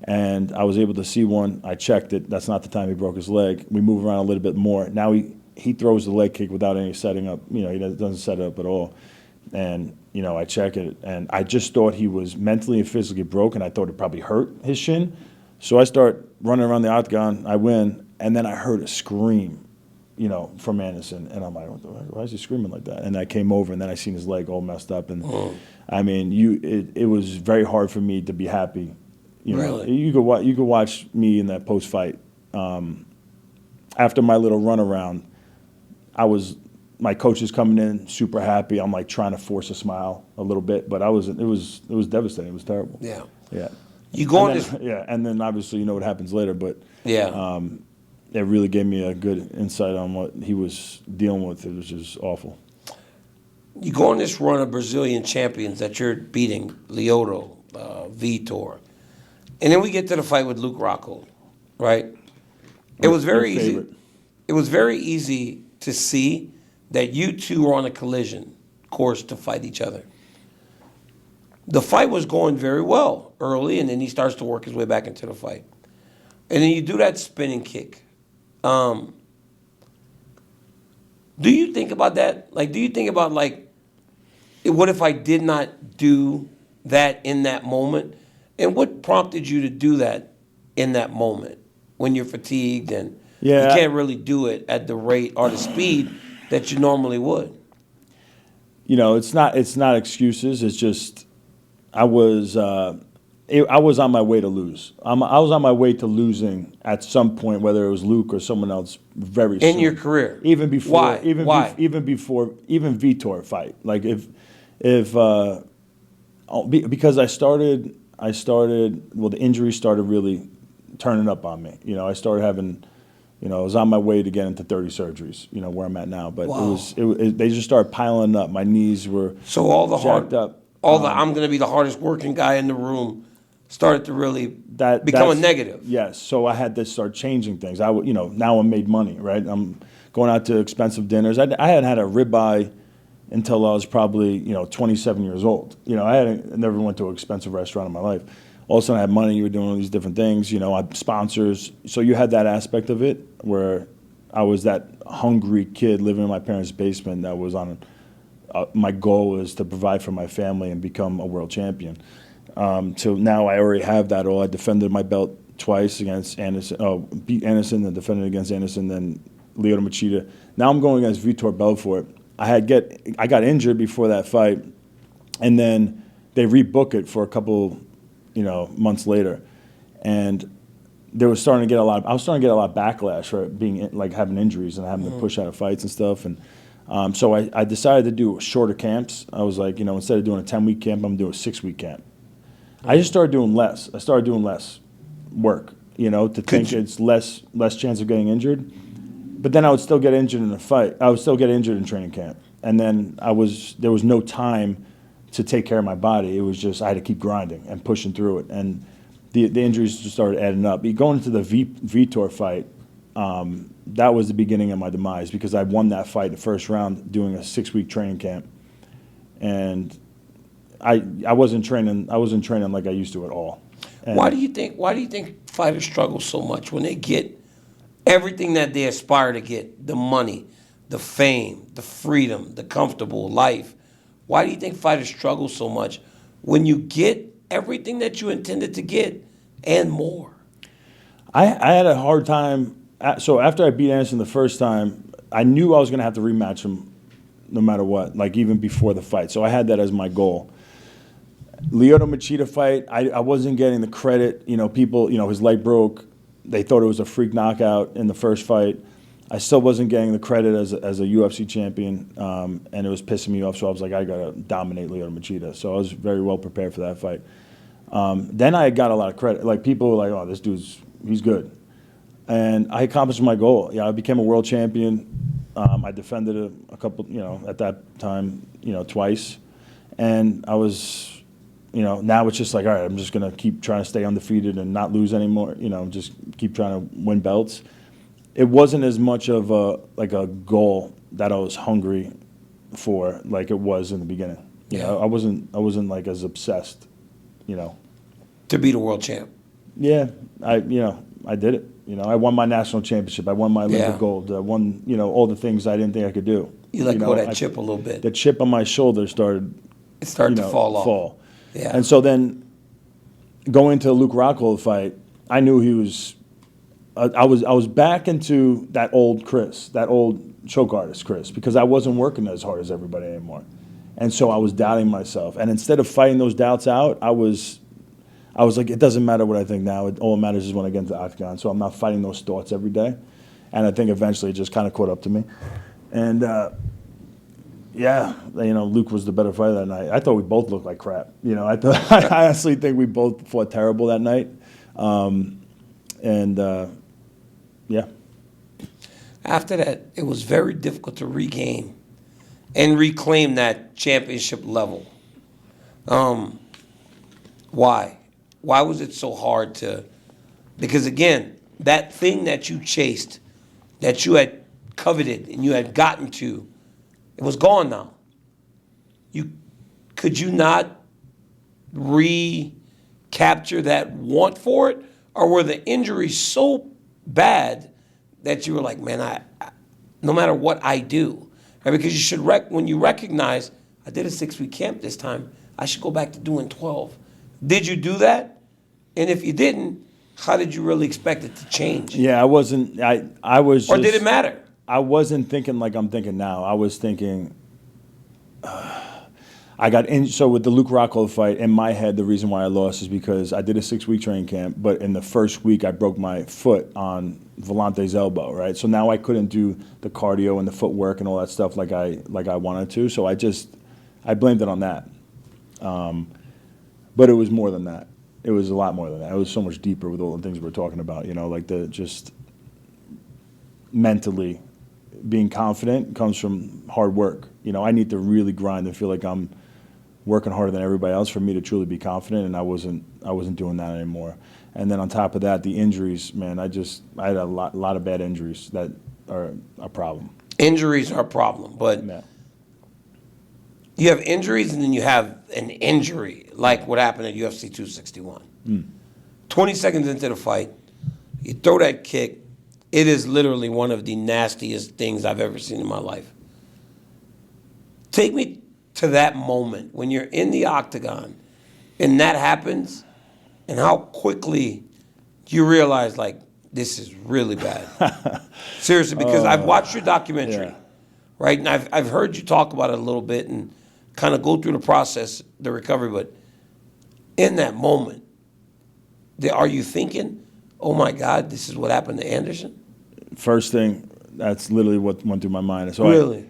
And I was able to see one. I checked it. That's not the time he broke his leg. We move around a little bit more. Now he throws the leg kick without any setting up. He doesn't set it up at all. And, I check it. And I just thought he was mentally and physically broken. I thought it probably hurt his shin. So I start running around the octagon. I win. And then I heard a scream, from Anderson, and I'm like, why is he screaming like that? And I came over, and then I seen his leg all messed up, and I mean, it was very hard for me to be happy. Really? You could watch me in that post fight. After my little run around, my coach is coming in super happy. I'm like trying to force a smile a little bit, but it was devastating. It was terrible. Yeah. Yeah. You go on this. Yeah, and then obviously what happens later, but yeah. It really gave me a good insight on what he was dealing with. It was just awful. You go on this run of Brazilian champions that you're beating, Lyoto, Vitor, and then we get to the fight with Luke Rockhold, right? It was very easy. Favorite. It was very easy to see that you two were on a collision course to fight each other. The fight was going very well early, and then he starts to work his way back into the fight. And then you do that spinning kick. Do you think about that? Like, do you think about, like, what if I did not do that in that moment? And what prompted you to do that in that moment when you're fatigued and you can't really do it at the rate or the speed that you normally would? It's not excuses. It's just I was on my way to lose. I was on my way to losing at some point, whether it was Luke or someone else, very soon. In your career, even before, why? Even Vitor fight. Like because I started. Well, the injury started really turning up on me. I started having. I was on my way to get into 30 surgeries. Where I'm at now, but wow. They just started piling up. My knees were jacked up. I'm going to be the hardest working guy in the room started to really become a negative. Yes, so I had to start changing things. Now I'm made money, right? I'm going out to expensive dinners. I hadn't had a ribeye until I was probably 27 years old. I never went to an expensive restaurant in my life. All of a sudden I had money. You were doing all these different things. I had sponsors. So you had that aspect of it where I was that hungry kid living in my parents' basement that was on my goal is to provide for my family and become a world champion. So now I already have that all. I defended my belt twice against Anderson, beat Anderson, then defended against Anderson, then Lyoto Machida. Now I'm going against Vitor Belfort. I got injured before that fight, and then they rebook it for a couple, months later, and I was starting to get a lot of backlash for being like having injuries and having to push out of fights and stuff, and so I decided to do shorter camps. I was like, instead of doing a 10-week camp, I'm doing a 6-week camp. I just started doing less. I started doing less work, to think it's less chance of getting injured. But then I would still get injured in a fight. I would still get injured in training camp. And then there was no time to take care of my body. It was just I had to keep grinding and pushing through it. And the injuries just started adding up. Going into the Vitor fight, that was the beginning of my demise because I won that fight the first round doing a 6-week training camp. And I wasn't training like I used to at all. And why do you think fighters struggle so much when they get everything that they aspire to get, the money, the fame, the freedom, the comfortable life? Why do you think fighters struggle so much when you get everything that you intended to get and more? I had a hard time. So after I beat Anderson the first time, I knew I was going to have to rematch him no matter what, like even before the fight. So I had that as my goal. Lyoto Machida fight, I wasn't getting the credit. People, his leg broke. They thought it was a freak knockout in the first fight. I still wasn't getting the credit as a UFC champion, and it was pissing me off. So I was like, I got to dominate Lyoto Machida. So I was very well prepared for that fight. Then I got a lot of credit. Like people were like, oh, this he's good. And I accomplished my goal. Yeah, I became a world champion. I defended a couple, at that time, twice. And I was, now it's just like, all right, I'm just going to keep trying to stay undefeated and not lose anymore, just keep trying to win belts. It wasn't as much of a goal that I was hungry for like it was in the beginning. I wasn't like as obsessed, To be the world champ. Yeah, I did it. I won my national championship. I won my Olympic gold. I won, all the things I didn't think I could do. You let go of that chip a little bit. The chip on my shoulder started to fall off. Yeah. And so then going into the Luke Rockhold fight, I knew he was I was back into that old Chris, that old choke artist Chris, because I wasn't working as hard as everybody anymore. And so I was doubting myself. And instead of fighting those doubts out, I was like, it doesn't matter what I think now. All that matters is when I get into the octagon. So I'm not fighting those thoughts every day. And I think eventually it just kind of caught up to me. And, Luke was the better fighter that night. I thought we both looked like crap. I honestly think we both fought terrible that night. After that, it was very difficult to regain and reclaim that championship level. Why? Why was it so hard to? Because again, that thing that you chased, that you had coveted and you had gotten to, it was gone now. Could you not recapture that want for it, or were the injuries so bad that you were like, man, I no matter what I do, right? Because you should when you recognize I did a 6-week camp this time, I should go back to doing 12. Did you do that? And if you didn't, how did you really expect it to change? Yeah, I wasn't. I was. Or did it matter? I wasn't thinking like I'm thinking now. I was thinking. I got in. So with the Luke Rockhold fight, in my head, the reason why I lost is because I did a 6-week training camp, but in the first week I broke my foot on Volante's elbow, right? So now I couldn't do the cardio and the footwork and all that stuff like I wanted to. So I blamed it on that. But it was more than that. It was a lot more than that. It was so much deeper with all the things we're talking about. Like the just mentally being confident comes from hard work. I need to really grind and feel like I'm working harder than everybody else for me to truly be confident, and I wasn't doing that anymore. And then on top of that, the injuries, man, I had a lot of bad injuries that are a problem. Injuries are a problem, but you have injuries and then you have an injury, like what happened at UFC 261. 20 seconds into the fight, you throw that kick. It is literally one of the nastiest things I've ever seen in my life. Take me to that moment when you're in the octagon and that happens, and how quickly you realize, like, this is really bad. Seriously, because I've watched your documentary, right? And I've heard you talk about it a little bit and kind of go through the process, the recovery. But in that moment, are you thinking, oh, my God, this is what happened to Anderson? First thing, that's literally what went through my mind. So Really?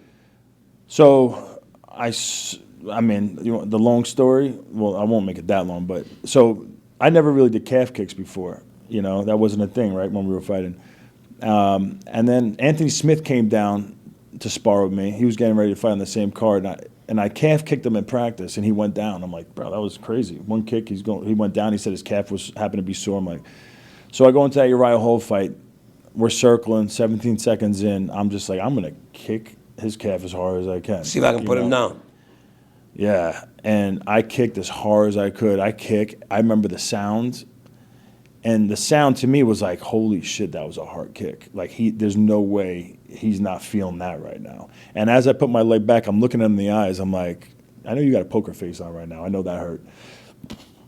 I mean, the long story, well, I won't make it that long, but so I never really did calf kicks before. That wasn't a thing, right, when we were fighting. And then Anthony Smith came down to spar with me. He was getting ready to fight on the same card, and I calf kicked him in practice, and he went down. I'm like, bro, that was crazy. One kick, he went down. He said his calf happened to be sore. I'm like, so I go into that Uriah Hall fight. We're circling, 17 seconds in. I'm just like, I'm going to kick his calf as hard as I can. See if I can put him down. Yeah, and I kicked as hard as I could. I remember the sound, and the sound to me was like, holy shit, that was a hard kick. Like, there's no way he's not feeling that right now. And as I put my leg back, I'm looking at him in the eyes. I'm like, I know you got a poker face on right now. I know that hurt.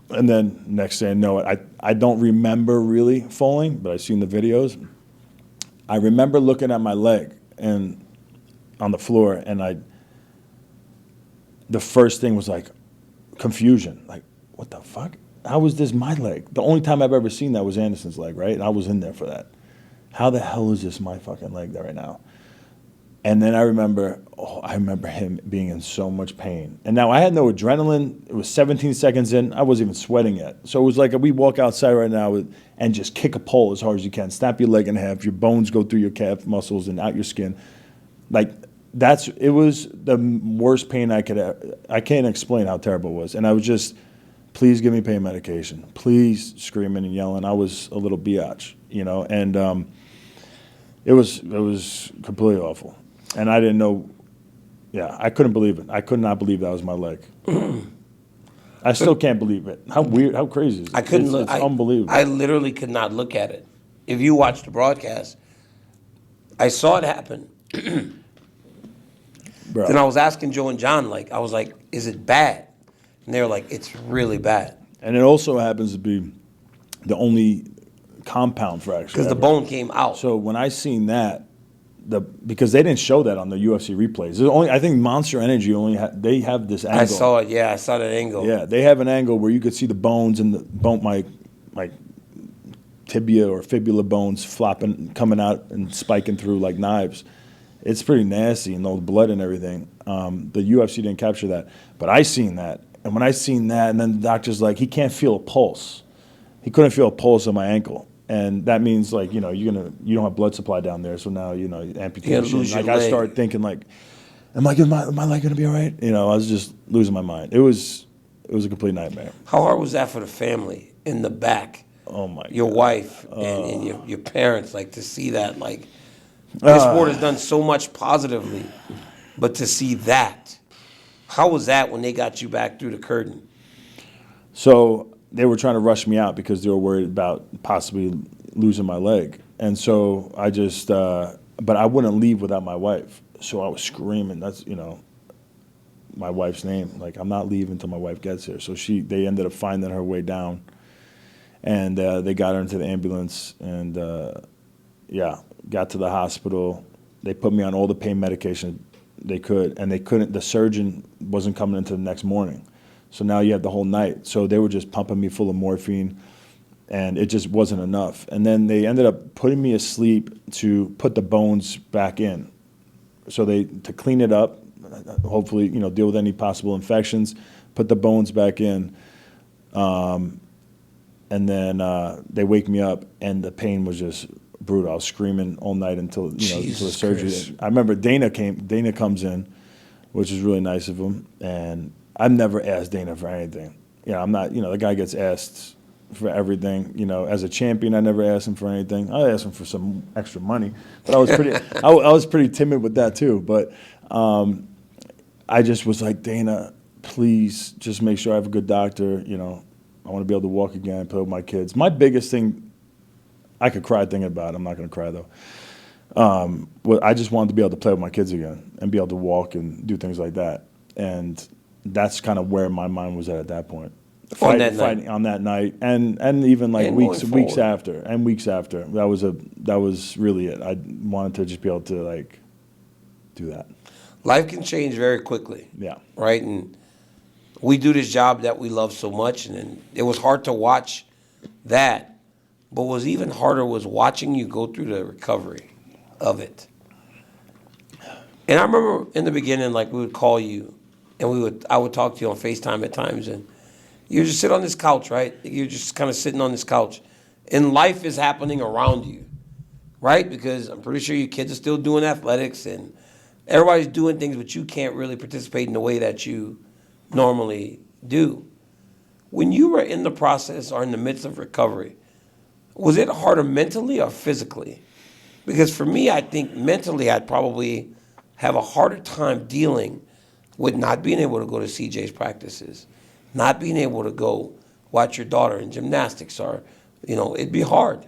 And then next thing I know, I don't remember really falling, but I've seen the videos. I remember looking at my leg and on the floor, and the first thing was like confusion. Like, what the fuck? How was this my leg? The only time I've ever seen that was Anderson's leg, right? And I was in there for that. How the hell is this my fucking leg right now? And then I remember him being in so much pain. And now I had no adrenaline. It was 17 seconds in. I wasn't even sweating yet. So it was like we walk outside right now and just kick a pole as hard as you can. Snap your leg in half. Your bones go through your calf muscles and out your skin. Like, it was the worst pain I can't explain how terrible it was. And I was just, please give me pain medication. Please, screaming and yelling. I was a little biatch, and it was completely awful. And I didn't know, I couldn't believe it. I could not believe that was my leg. I still can't believe it. How weird, how crazy is it? I couldn't look. It's unbelievable. I literally could not look at it. If you watched the broadcast, I saw it happen. Bro. Then I was asking Joe and John, I was like, is it bad? And they were like, it's really bad. And it also happens to be the only compound fracture. Because the bone came out. So when I seen that, because they didn't show that on the UFC replays. I think Monster Energy they have this angle. I saw it. Yeah, I saw that angle. Yeah, they have an angle where you could see the bones and the bone, my tibia or fibula bones flopping, coming out and spiking through like knives. It's pretty nasty, and all the blood and everything. The UFC didn't capture that, but I seen that. And when I seen that, and then the doctor's like, he can't feel a pulse. He couldn't feel a pulse on my ankle. And that means, you don't have blood supply down there, so now, amputation. I started thinking, am my leg going to be all right? I was just losing my mind. It was a complete nightmare. How hard was that for the family in the back? Oh, my God. Your wife and your parents, to see that, this sport has done so much positively, but to see that, how was that when they got you back through the curtain? So they were trying to rush me out because they were worried about possibly losing my leg. And so I just, but I wouldn't leave without my wife. So I was screaming, that's, my wife's name. I'm not leaving until my wife gets here. So they ended up finding her way down. And they got her into the ambulance and, got to the hospital. They put me on all the pain medication they could, and they couldn't, the surgeon wasn't coming until the next morning. So now you have the whole night. So they were just pumping me full of morphine, and it just wasn't enough. And then they ended up putting me asleep to put the bones back in. So to clean it up, hopefully, deal with any possible infections, put the bones back in. And then they wake me up, and the pain was just brutal. I was screaming all night until the surgery. Christ. I remember Dana comes in, which is really nice of him, and I've never asked Dana for anything. I'm not, the guy gets asked for everything. As a champion, I never asked him for anything. I asked him for some extra money, but I was pretty, I was pretty timid with that too. But I just was like, Dana, please just make sure I have a good doctor. I want to be able to walk again, play with my kids. My biggest thing, I could cry thinking about it. I'm not going to cry though. I just wanted to be able to play with my kids again and be able to walk and do things like that. and that's kind of where my mind was at that point. Night. On that night, and even like And weeks going after. That was really it. I wanted to just be able to like do that. Life can change very quickly. Yeah. Right? And we do this job that we love so much, and it was hard to watch that. But what was even harder was watching you go through the recovery of it. And I remember in the beginning, like, we would call you, and I would talk to you on FaceTime at times, and you just sit on this couch, right? You're just kind of sitting on this couch, and life is happening around you, right? Because I'm pretty sure your kids are still doing athletics, and everybody's doing things, but you can't really participate in the way that you normally do. When you were in the process or in the midst of recovery, was it harder mentally or physically? Because for me, I think mentally I'd probably have a harder time dealing with not being able to go to CJ's practices, not being able to go watch your daughter in gymnastics, or, it'd be hard.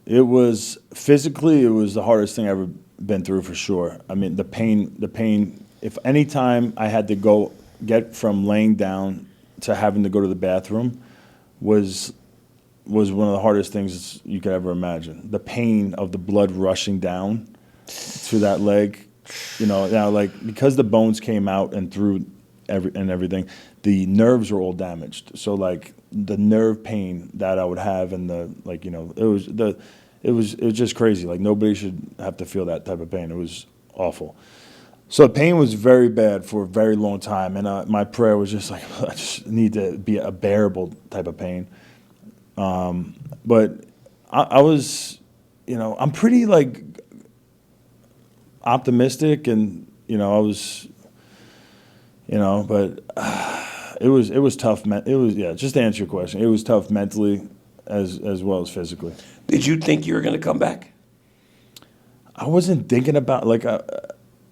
It was physically, it was the hardest thing I've ever been through for sure. I mean, the pain, if any time I had to get from laying down to having to go to the bathroom was one of the hardest things you could ever imagine. The pain of the blood rushing down to that leg, now like because the bones came out and through everything, the nerves were all damaged. So like the nerve pain that I would have, and it was just crazy. Like nobody should have to feel that type of pain. It was awful. So the pain was very bad for a very long time, and my prayer was just like, I just need to be a bearable type of pain. But I was, I'm pretty like optimistic, and I was, but it was tough. Just to answer your question, it was tough mentally as well as physically. Did you think you were going to come back? I wasn't thinking about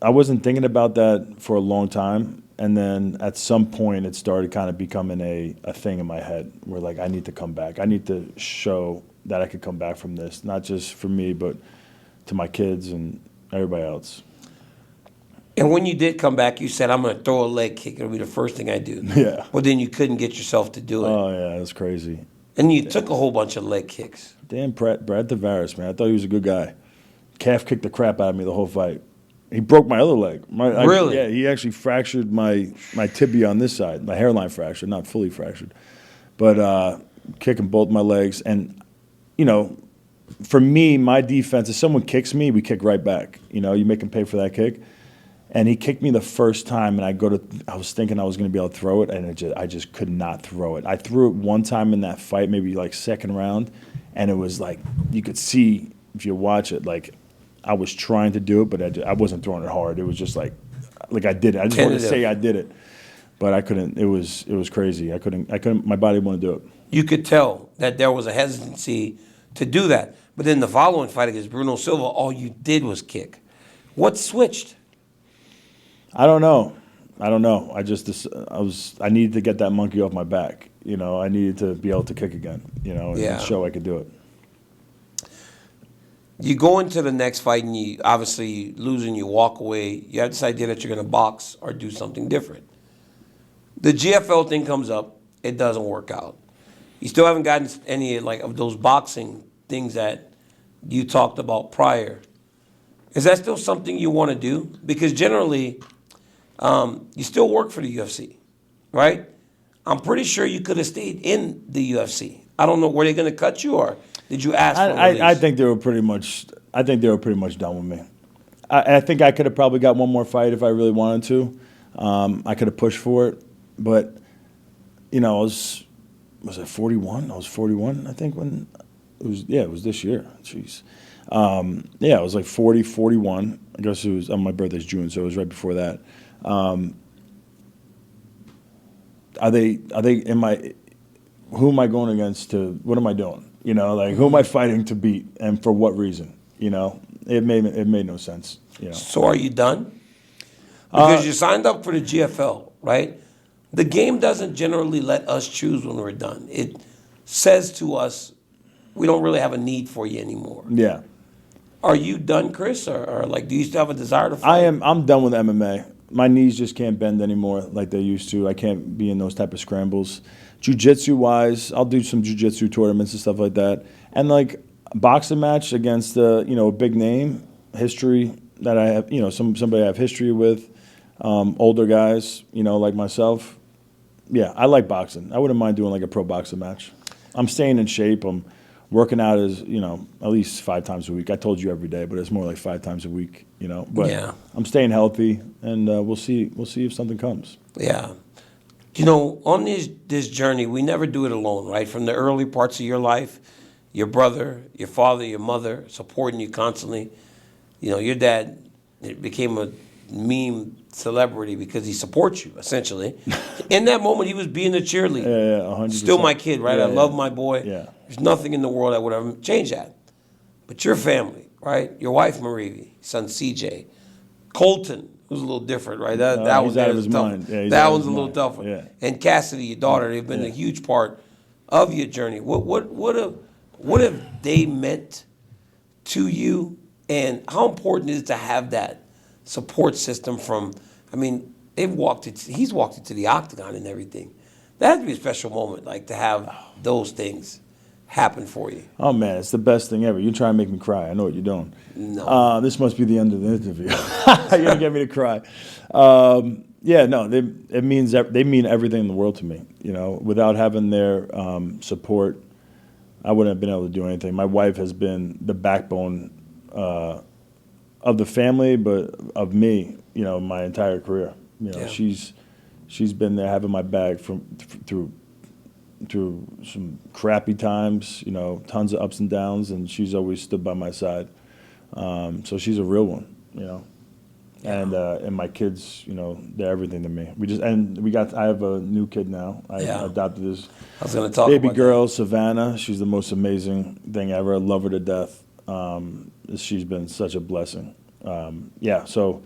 I wasn't thinking about that for a long time, and then at some point it started kind of becoming a thing in my head where like I need to come back. I need to show that I could come back from this, not just for me, but to my kids and everybody else. And when you did come back, you said, I'm going to throw a leg kick. It'll be the first thing I do. Yeah. But then you couldn't get yourself to do it. Oh, yeah, that's crazy. And you took a whole bunch of leg kicks. Damn, Brad Tavares, man. I thought he was a good guy. Calf kicked the crap out of me the whole fight. He broke my other leg. Really? Yeah, he actually fractured my tibia on this side, my hairline fracture, not fully fractured. But kicking both my legs. And, for me, my defense, if someone kicks me, we kick right back. You make them pay for that kick. And he kicked me the first time, and I was thinking I was going to be able to throw it, and I just could not throw it. I threw it one time in that fight, maybe like second round, and it was like, you could see, if you watch it, like I was trying to do it, but I wasn't throwing it hard. It was just like I did it. I just wanted to say I did it, but I couldn't. It was crazy. I couldn't. My body wouldn't do it. You could tell that there was a hesitancy to do that. But then the following fight against Bruno Silva, all you did was kick. What switched? I don't know. I needed to get that monkey off my back. I needed to be able to kick again. And show I could do it. You go into the next fight, and you obviously lose, and you walk away. You have this idea that you're going to box or do something different. The GFL thing comes up. It doesn't work out. You still haven't gotten any of those boxing things that you talked about prior. Is that still something you want to do? Because generally, you still work for the UFC, right? I'm pretty sure you could have stayed in the UFC. I don't know, were they going to cut you, or did you ask for a release? I think they were pretty much. I think they were pretty much done with me. I think I could have probably got one more fight if I really wanted to. I could have pushed for it, but was I 41? I was 41, I think, when it was. Yeah, it was this year. Jeez. It was like 40, 41. I guess it was. My birthday's June, so it was right before that. Are they? Who am I going against? What am I doing? Who am I fighting to beat, and for what reason? It made no sense. So are you done? Because you signed up for the GFL, right? The game doesn't generally let us choose when we're done. It says to us, we don't really have a need for you anymore. Yeah. Are you done, Chris, or like, do you still have a desire to fight? I'm done with MMA. My knees just can't bend anymore like they used to. I can't be in those type of scrambles. Jiu-jitsu wise, I'll do some jiu-jitsu tournaments and stuff like that. And like a boxing match against a big name, history that I have, somebody I have history with, older guys, like myself. Yeah, I like boxing. I wouldn't mind doing like a pro boxing match. I'm staying in shape. I'm working out at least 5 times a week. I told you every day, but it's more like 5 times a week, But Yeah. I'm staying healthy, and we'll see if something comes. Yeah. On this journey, we never do it alone, right? From the early parts of your life, your brother, your father, your mother supporting you constantly. Your dad became a meme celebrity because he supports you, essentially. In that moment, he was being a cheerleader. Yeah, 100%. Still my kid, right? Yeah, I love my boy. Yeah. There's nothing in the world that would ever change that. But your family, right? Your wife, Marie, son, CJ, Colton, who's a little different, right? That he's out of his mind. Yeah, that one's a little tougher. Yeah. And Cassidy, your daughter, they've been a huge part of your journey. What have they meant to you, and how important is it to have that support system from? I mean, he's walked into the octagon and everything. That has to be a special moment, like to have those things happen for you. Oh man, it's the best thing ever. You try and make me cry. I know what you're doing. No. This must be the end of the interview. You're gonna get me to cry. Yeah, no, they mean everything in the world to me. Without having their support, I wouldn't have been able to do anything. My wife has been the backbone of the family, but of me. My entire career. Yeah. She's been there having my back through some crappy times, tons of ups and downs, and she's always stood by my side. So she's a real one, And my kids, they're everything to me. I have a new kid now. I adopted this I was going to talk baby about girl, Savannah. She's the most amazing thing ever. I love her to death. She's been such a blessing. So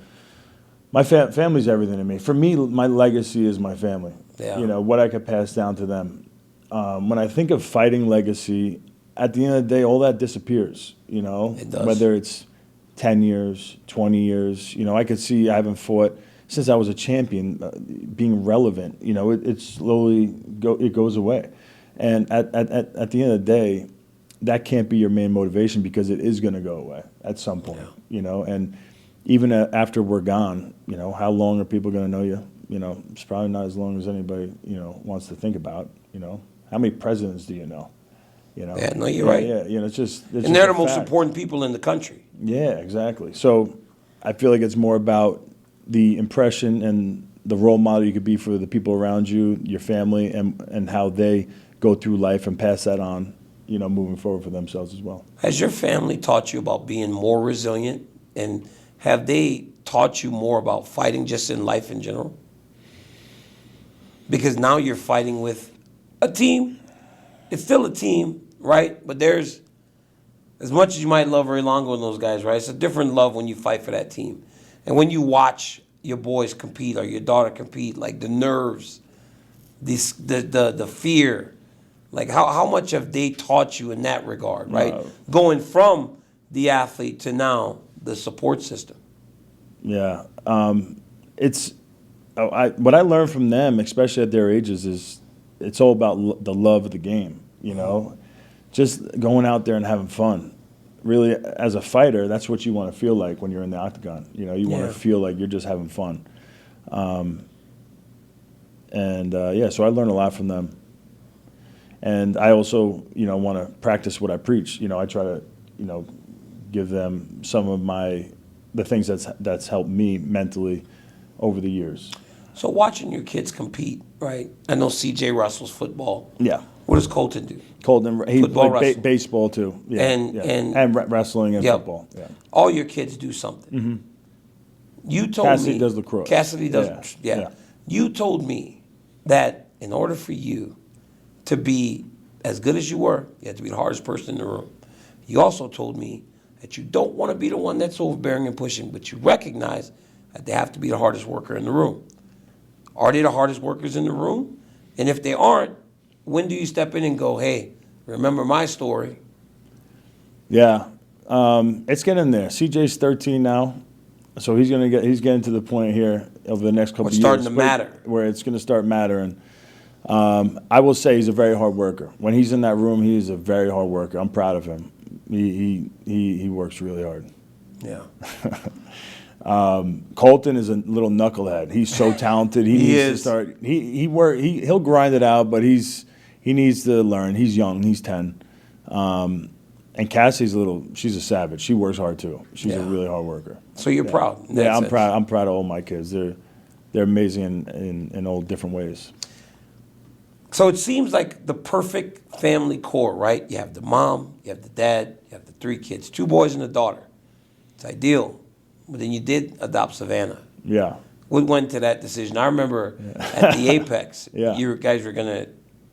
my family's everything to me. For me, my legacy is my family. Yeah. What I could pass down to them. When I think of fighting legacy, at the end of the day, all that disappears. It does. Whether it's 10 years, 20 years. I could see I haven't fought since I was a champion, being relevant. It slowly goes away. And at the end of the day, that can't be your main motivation because it is going to go away at some point. And even after we're gone, how long are people going to know you? It's probably not as long as anybody, wants to think about. How many presidents do you know? Yeah, no, you're right. Yeah, it's just. It's And they're the just a most fact. important people in the country. Yeah, exactly. So I feel like it's more about the impression and the role model you could be for the people around you, your family, and how they go through life and pass that on, moving forward for themselves as well. Has your family taught you about being more resilient, and have they taught you more about fighting just in life in general? Because now you're fighting with a team. It's still a team, right? But there's, as much as you might love Ray Longo and those guys, right? It's a different love when you fight for that team. And when you watch your boys compete or your daughter compete, like the nerves, the fear, like how much have they taught you in that regard, right? Going from the athlete to now the support system. Yeah. What I learned from them, especially at their ages, is it's all about the love of the game, just going out there and having fun. Really, as a fighter, that's what you want to feel like when you're in the octagon. You want to feel like you're just having fun. So I learned a lot from them. And I also, want to practice what I preach. I try to, give them some of the things that's helped me mentally over the years. So watching your kids compete, right? I know CJ wrestles football. Yeah. What does Colton do? Colton, he Football, played wrestling. baseball too. Yeah, And wrestling and football. Yeah. All your kids do something. Mm-hmm. You told Cassidy me does lacrosse. Cassidy does. Yeah. You told me that in order for you to be as good as you were, you had to be the hardest person in the room. You also told me that you don't want to be the one that's overbearing and pushing, but you recognize that they have to be the hardest worker in the room. Are they the hardest workers in the room? And if they aren't, when do you step in and go, hey, remember my story? Yeah. It's getting there. CJ's 13 now, so he's getting to the point here over the next couple of years. It's starting to matter. Where it's going to start mattering. I will say he's a very hard worker. When he's in that room, he is a very hard worker. I'm proud of him. He works really hard. Yeah. Colton is a little knucklehead. He's so talented. He needs to start. He'll grind it out, but he needs to learn. He's young. He's 10. And Cassie's she's a savage. She works hard too. She's a really hard worker. So you're proud. Yeah, I'm proud. I'm proud of all my kids. They're amazing in all different ways. So it seems like the perfect family core, right? You have the mom, you have the dad, you have the 3 kids, 2 boys and a daughter. It's ideal. But then you did adopt Savannah. Yeah. What went to that decision? I remember at the Apex, Yeah. you guys were going to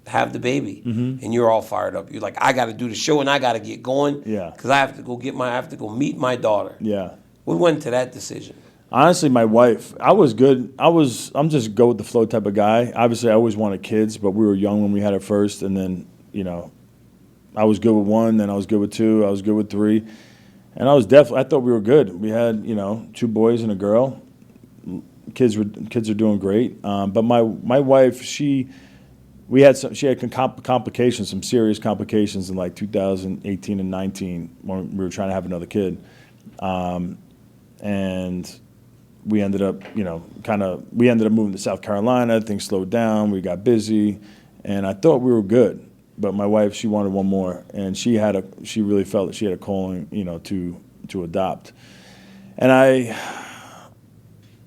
have the baby, and you're all fired up. You're like, I got to do the show and I got to get going. Yeah. Because I have to go meet my daughter. Yeah. What went to that decision? Honestly, my wife, I was good. I'm just go with the flow type of guy. Obviously, I always wanted kids, but we were young when we had it first. And then, I was good with 1, then I was good with 2, I was good with 3. And I thought we were good. We had, 2 boys and a girl. Kids are doing great. But my wife, she had complications, some serious complications in like 2018 and 19 when we were trying to have another kid. And we ended up, moving to South Carolina. Things slowed down. We got busy, and I thought we were good. But my wife, she wanted 1 more, and she really felt that she had a calling, to adopt. And I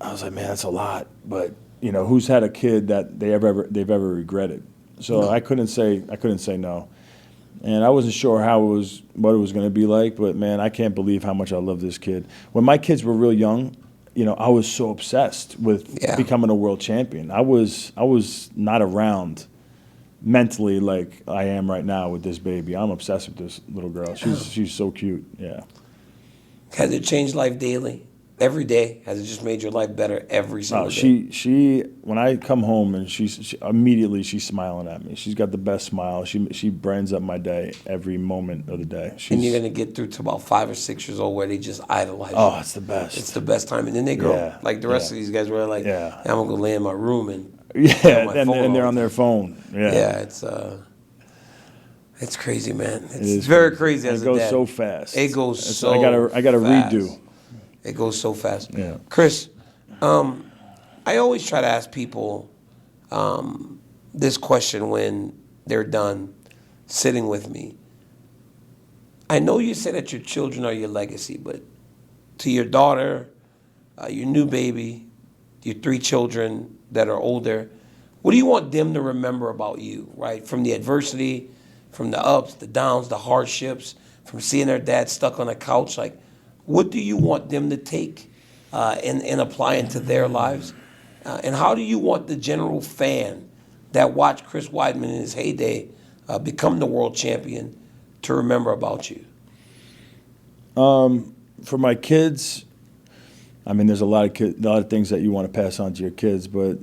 was like, man, that's a lot. But who's had a kid that they've ever regretted? So no. I couldn't say no. And I wasn't sure what it was going to be like. But man, I can't believe how much I love this kid. When my kids were real young, I was so obsessed with becoming a world champion. I was not around mentally like I am right now with this baby. I'm obsessed with this little girl. She's so cute. Yeah. Has it changed life daily? Every day? Has it just made your life better every single day? She when I come home and she immediately she's smiling at me. She's got the best smile. She brightens up my day every moment of the day. And you're gonna get through to about 5 or 6 years old where they just idolize you. Oh, it's the best. It's the best time, and then they grow like the rest of these guys. Where like, I'm gonna go lay in my room and and they're on their phone. Yeah, it's crazy, man. It's very crazy. As a dad. It goes so fast. It goes so. I got to redo. It goes so fast. Yeah. Chris, I always try to ask people this question when they're done sitting with me. I know you say that your children are your legacy, but to your daughter, your new baby, your 3 children that are older, what do you want them to remember about you, right? From the adversity, from the ups, the downs, the hardships, from seeing their dad stuck on a couch, like, what do you want them to take and apply into their lives? And how do you want the general fan that watched Chris Weidman in his heyday become the world champion to remember about you? For my kids, I mean, there's a lot of things that you want to pass on to your kids, but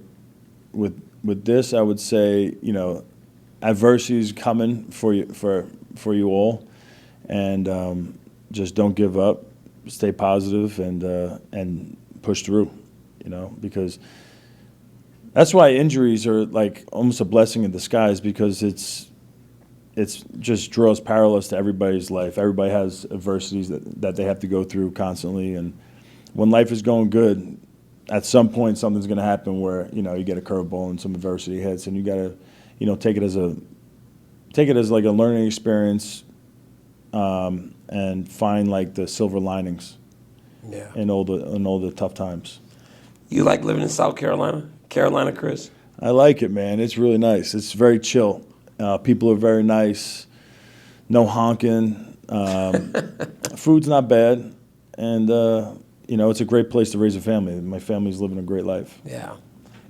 with this, I would say, adversity is coming for you all, and just don't give up. Stay positive and push through, because that's why injuries are like almost a blessing in disguise, because it's just draws parallels to everybody's life. Everybody has adversities that they have to go through constantly, and when life is going good, at some point something's going to happen where you get a curveball and some adversity hits, and you got to take it as like a learning experience. And find like the silver linings in all the tough times. You like living in South Carolina, Chris? I like it, man. It's really nice. It's very chill. People are very nice. No honking. Food's not bad, and it's a great place to raise a family. My family's living a great life. Yeah,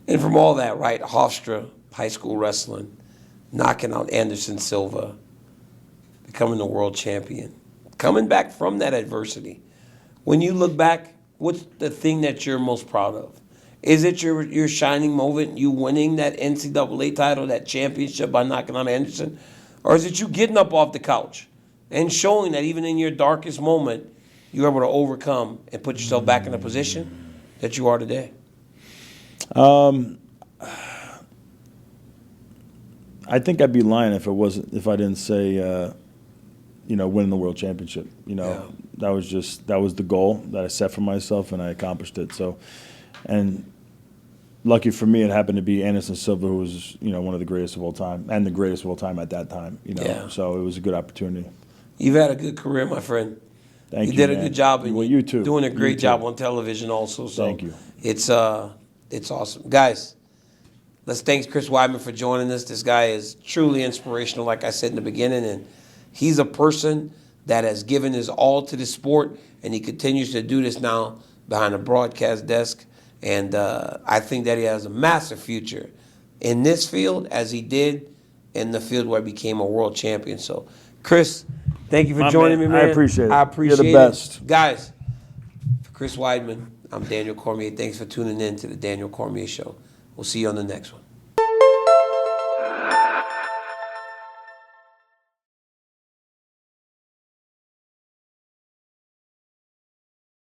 and from all that, right? Hofstra, high school wrestling, knocking out Anderson Silva, becoming the world champion. Coming back from that adversity, when you look back, what's the thing that you're most proud of? Is it your shining moment, you winning that NCAA title, that championship by knocking out Anderson? Or is it you getting up off the couch and showing that even in your darkest moment, you were able to overcome and put yourself back in the position that you are today? I think I'd be lying if I didn't say, winning the world championship. That was the goal that I set for myself, and I accomplished it. So, and lucky for me, it happened to be Anderson Silva, who was one of the greatest of all time, and the greatest of all time at that time. So it was a good opportunity. You've had a good career, my friend. Thank you. You did a man. good job, and well, you too. Doing a You great too. job on television, also. So Thank you. It's awesome, guys. Let's thank Chris Weidman for joining us. This guy is truly inspirational, like I said in the beginning, and he's a person that has given his all to the sport, and he continues to do this now behind a broadcast desk. And I think that he has a massive future in this field, as he did in the field where he became a world champion. So, Chris, thank you for joining me, man. I appreciate it. I appreciate You're the best. it. Guys, for Chris Weidman, I'm Daniel Cormier. Thanks for tuning in to the Daniel Cormier Show. We'll see you on the next one.